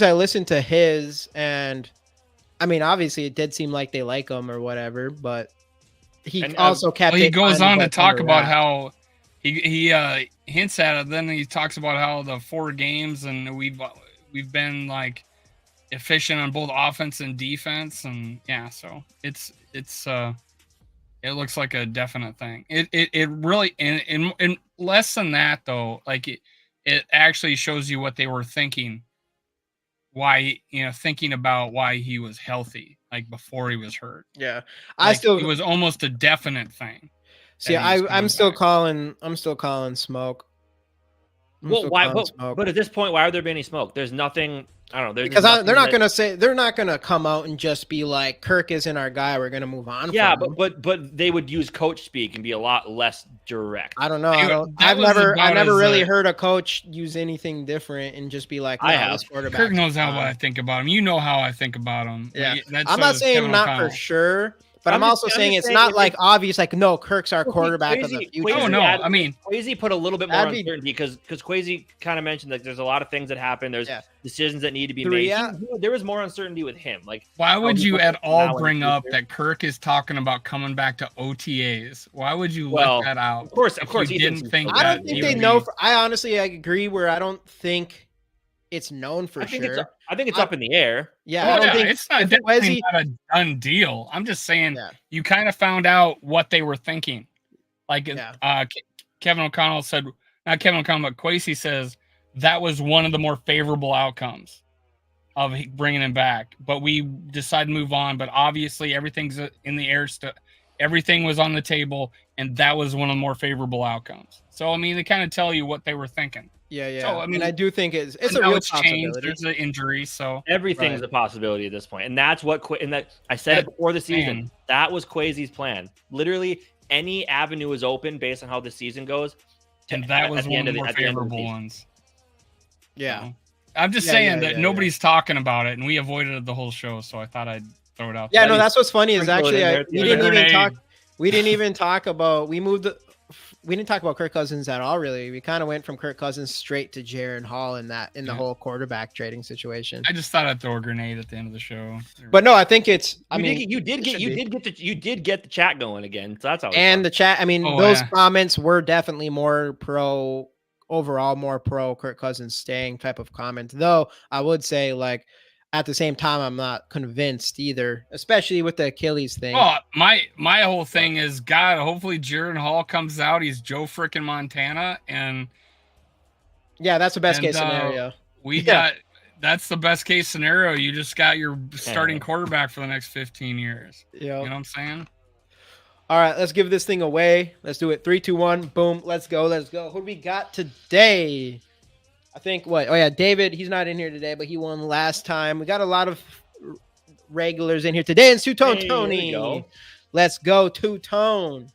I listened to his, and I mean obviously it did seem like they like him or whatever, but he And, also kept. Well, he it goes kind of on to like talk under about wraps. how he hints at it. Then he talks about how the 4 games and we've been like efficient on both offense and defense, and yeah, so it looks like a definite thing. It really in less than that though, like it actually shows you what they were thinking. Why, thinking about why he was healthy, like before he was hurt. Yeah, Like, it was almost a definite thing. see. I'm still calling smoke. Well, why? But at this point, why would there be any smoke? There's nothing. I don't know. Because they're not gonna come out and just be like, Kirk isn't our guy, we're gonna move on. Yeah, from him. but they would use coach speak and be a lot less direct. I don't know. I've never really heard a coach use anything different and just be like, I have. Kirk knows how I think about him. You know how I think about him. Yeah, Like, I'm not saying Kevin not O'Connell. for sure. But I'm also saying it's not like obvious, like, no, Kirk's our quarterback of the future. Oh, no. I mean, Kwesi put a little bit more uncertainty because Kwesi kind of mentioned that there's a lot of things that happen. There's decisions that need to be made. There was more uncertainty with him. Like, why would you at all bring up that Kirk is talking about coming back to OTAs? Why would you let that out? Of course, you didn't think. I don't think they know. I honestly agree where I don't think it's known for sure. I think it's up in the air. Yeah, I don't think it's definitely not a done deal. I'm just saying you kind of found out what they were thinking. Like Kevin O'Connell said, not Kevin O'Connell, but Kwesi says that was one of the more favorable outcomes of bringing him back. But we decided to move on. But obviously everything's in the air. Everything was on the table, and that was one of the more favorable outcomes. So, I mean, they kind of tell you what they were thinking. Yeah. So, I mean, I do think it's a real possibility. Changed. There's an injury, so everything's a possibility at this point, and that's what. And that I said it before the season. That was Kwesi's plan. Literally, any avenue is open based on how the season goes, and that was one of the more favorable ones. Yeah, so, I'm just saying that nobody's talking about it, and we avoided it the whole show. So I thought I'd throw it out. Yeah, no, that's what's funny is actually we didn't even talk about. We didn't talk about Kirk Cousins at all, really. We kind of went from Kirk Cousins straight to Jaren Hall in the whole quarterback trading situation. I just thought I'd throw a grenade at the end of the show. But no, I think it's. You did get the chat going again. So that's how. And the chat. I mean, those comments were definitely more pro Kirk Cousins staying type of comments. Though I would say, like, at the same time, I'm not convinced either, especially with the Achilles thing. Oh, my whole thing is, God, hopefully Jaren Hall comes out. He's Joe frickin' Montana. And yeah, that's the best case scenario. That's the best case scenario. You just got your starting quarterback for the next 15 years. Yep. You know what I'm saying? All right, let's give this thing away. Let's do it. 3, 2, 1. Boom. Let's go. Who do we got today? I think David, he's not in here today, but he won last time. We got a lot of regulars in here today. And Two-Tone Tony. Let's go, Two-Tone.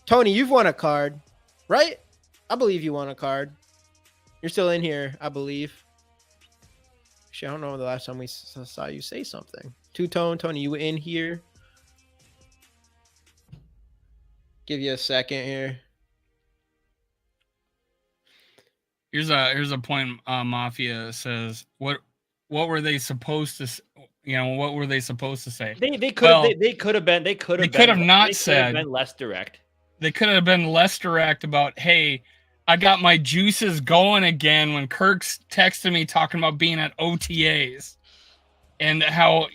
Tony, you've won a card, right? I believe you won a card. You're still in here, I believe. Actually, I don't know the last time we saw you say something. Two-Tone Tony, you in here? Give you a second here. Here's a point. Mafia says, what were they supposed to? What were they supposed to say? They could have been less direct. They could have been less direct about, hey, I got my juices going again when Kirk's texting me talking about being at OTAs, and how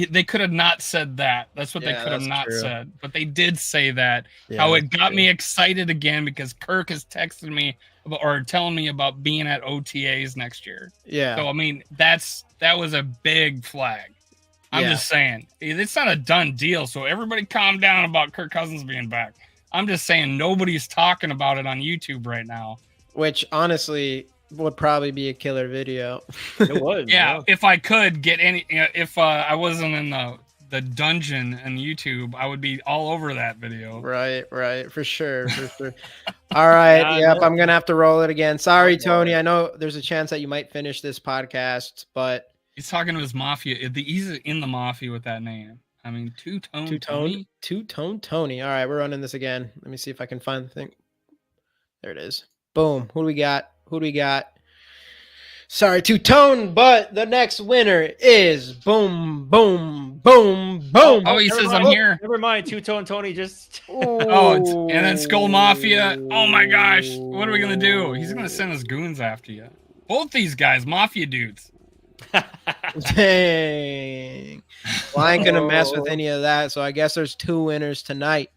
they could have not said that. That's what they could have not said, but they did say that. How it got me excited again because Kirk is texting me or telling me about being at OTAs next year. Yeah. So I mean, that was a big flag. I'm just saying it's not a done deal. So everybody calm down about Kirk Cousins being back. I'm just saying nobody's talking about it on YouTube right now. Which honestly would probably be a killer video. It would. Yeah. If I could get any, if I wasn't in the dungeon on YouTube, I would be all over that video. Right. For sure. All right. Yep. I'm going to have to roll it again. Sorry, Tony. I know there's a chance that you might finish this podcast, but he's talking to his mafia. He's in the mafia with that name. I mean, Two-Tone Tony. All right. We're running this again. Let me see if I can find the thing. There it is. Boom. Who do we got? Sorry to Tone, but the next winner is boom, boom, boom, boom. Oh, he says I'm here. Never mind. Two-Tone Tony just. And then Skol Mafia. Oh my gosh, what are we gonna do? He's gonna send his goons after you. Both these guys, Mafia dudes. Dang. Well, I ain't gonna mess with any of that. So I guess there's 2 winners tonight.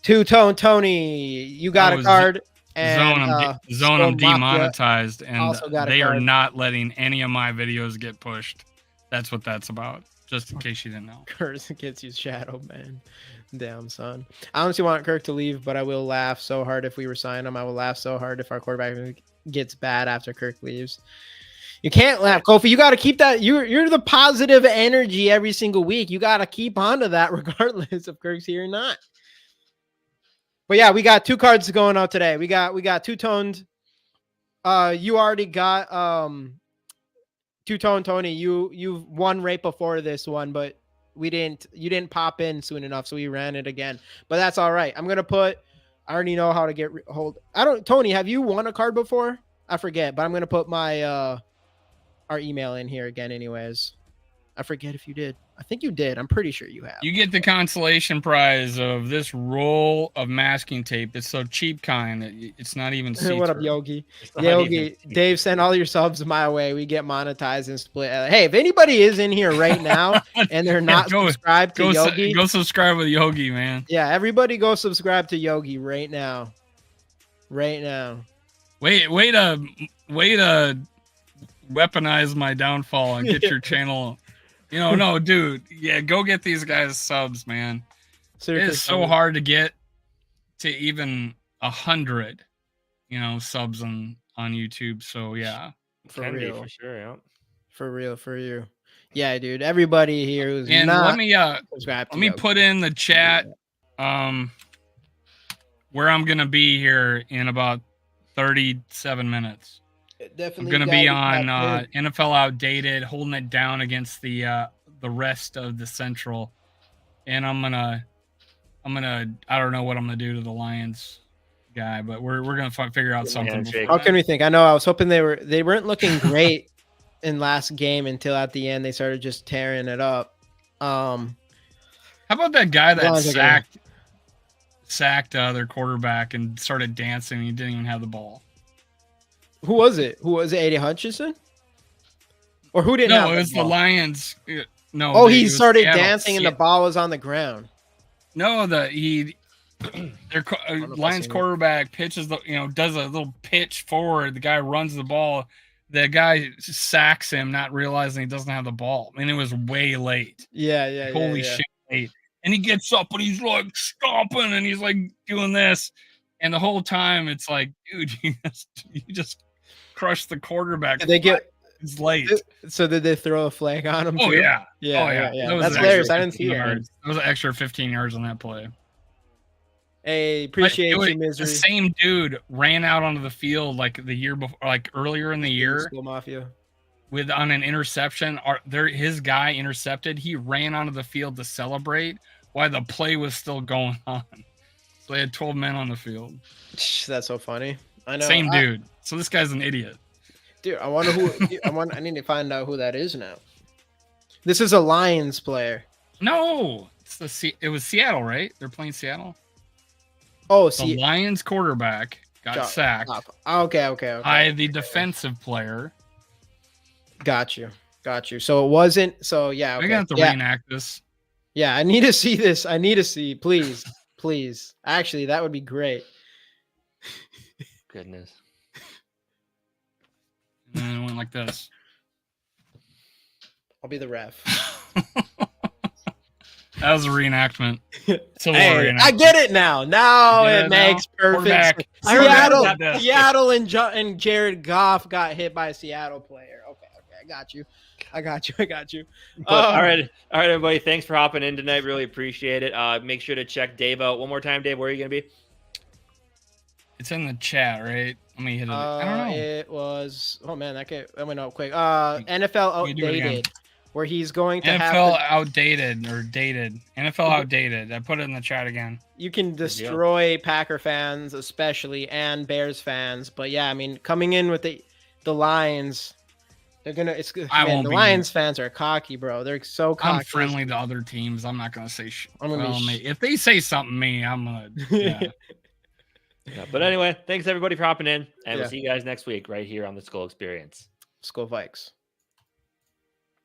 Two-Tone Tony, you got a card. And Zone I'm demonetized, and they are card. not letting any of my videos get pushed. That's what that's about. Just in case you didn't know. Curse gets you shadow, man. Damn, son. I honestly want Kirk to leave, but I will laugh so hard if we resign him. I will laugh so hard if our quarterback gets bad after Kirk leaves. You can't laugh, Kofi. You got to keep that. You're the positive energy every single week. You got to keep on to that regardless if Kirk's here or not. But yeah, we got 2 cards going out today. We got two-toned. You already got two-tone Tony. You won right before this one, but you didn't pop in soon enough, so we ran it again. But that's all right. I'm gonna put. I already know how to get hold. Tony, have you won a card before? I forget, but I'm gonna put my our email in here again, anyways. I forget if you did. I think you did. I'm pretty sure you have. You get the consolation prize of this roll of masking tape. It's so cheap kind. It's not even see-through. What up, Yogi? Yogi, Dave, send all your subs my way. We get monetized and split. Hey, if anybody is in here right now and they're not subscribed to Yogi, go subscribe with Yogi, man. Yeah, everybody go subscribe to Yogi right now. Right now. Way to weaponize my downfall and get your channel. No, dude. Yeah, go get these guys subs, man. It is so hard to get to even 100, subs on YouTube. So yeah, for real, for sure, yeah. For real. Yeah, dude. Everybody here who's and not let me put in the chat where I'm gonna be here in about 37 minutes. Definitely I'm gonna be on NFL Outdated, holding it down against the rest of the Central, and I'm gonna I don't know what I'm gonna do to the Lions guy, but we're gonna figure out something. How can we think? I know I was hoping they weren't looking great in last game until at the end they started just tearing it up. How about that guy that sacked their quarterback and started dancing? And he didn't even have the ball. Who was it? Eddie Hutchinson? Or who didn't? No, it was the Lions. No. Oh, he started dancing and the ball was on the ground. No, their Lions quarterback pitches does a little pitch forward. The guy runs the ball. The guy sacks him, not realizing he doesn't have the ball. I mean, it was way late. Yeah. Holy shit, late. And he gets up and he's like stomping and he's like doing this. And the whole time it's like, dude, you just crushed the quarterback. It's late. So did they throw a flag on him? Oh, too? Yeah. That's hilarious. I didn't see that. There was an extra 15 yards on that play. Hey, appreciate you, Misery. The same dude ran out onto the field like the year before, like earlier in the year. Skol Mafia. On an interception. His guy intercepted. He ran onto the field to celebrate while the play was still going on. So they had 12 men on the field. That's so funny. I know. Same dude. So this guy's an idiot. Dude, I wonder who. I need to find out who that is now. This is a Lions player. No, it was Seattle, right? They're playing Seattle. Oh, the Lions quarterback got sacked. Okay. By the defensive player. Got you. So it wasn't. So yeah. Okay. I got to reenact this. Yeah, I need to see this. I need to see. Please. Actually, that would be great. Goodness. And then it went like this. I'll be the ref. That was a reenactment. I get it now. Now it makes perfect sense. Seattle and Jared Goff got hit by a Seattle player. Okay, I got you. All right, everybody. Thanks for hopping in tonight. Really appreciate it. Make sure to check Dave out one more time. Dave, where are you gonna be? It's in the chat, right? Let me hit it. I don't know. It was. Oh man, that went out quick. NFL Outdated, where he's going to NFL Outdated or dated. NFL Outdated. I put it in the chat again. You can destroy Packer fans, especially, and Bears fans. But yeah, I mean, coming in with the Lions. They're gonna. It's I man, won't the be- Lions fans are cocky, bro. They're so cocky. I'm friendly to other teams. I'm not gonna say shit. I'm gonna be If they say something to me, I'm gonna. Yeah. Yeah, but anyway, thanks everybody for hopping in, and Yeah. we'll see you guys next week right here on the Skol Experience. Skol Vikes.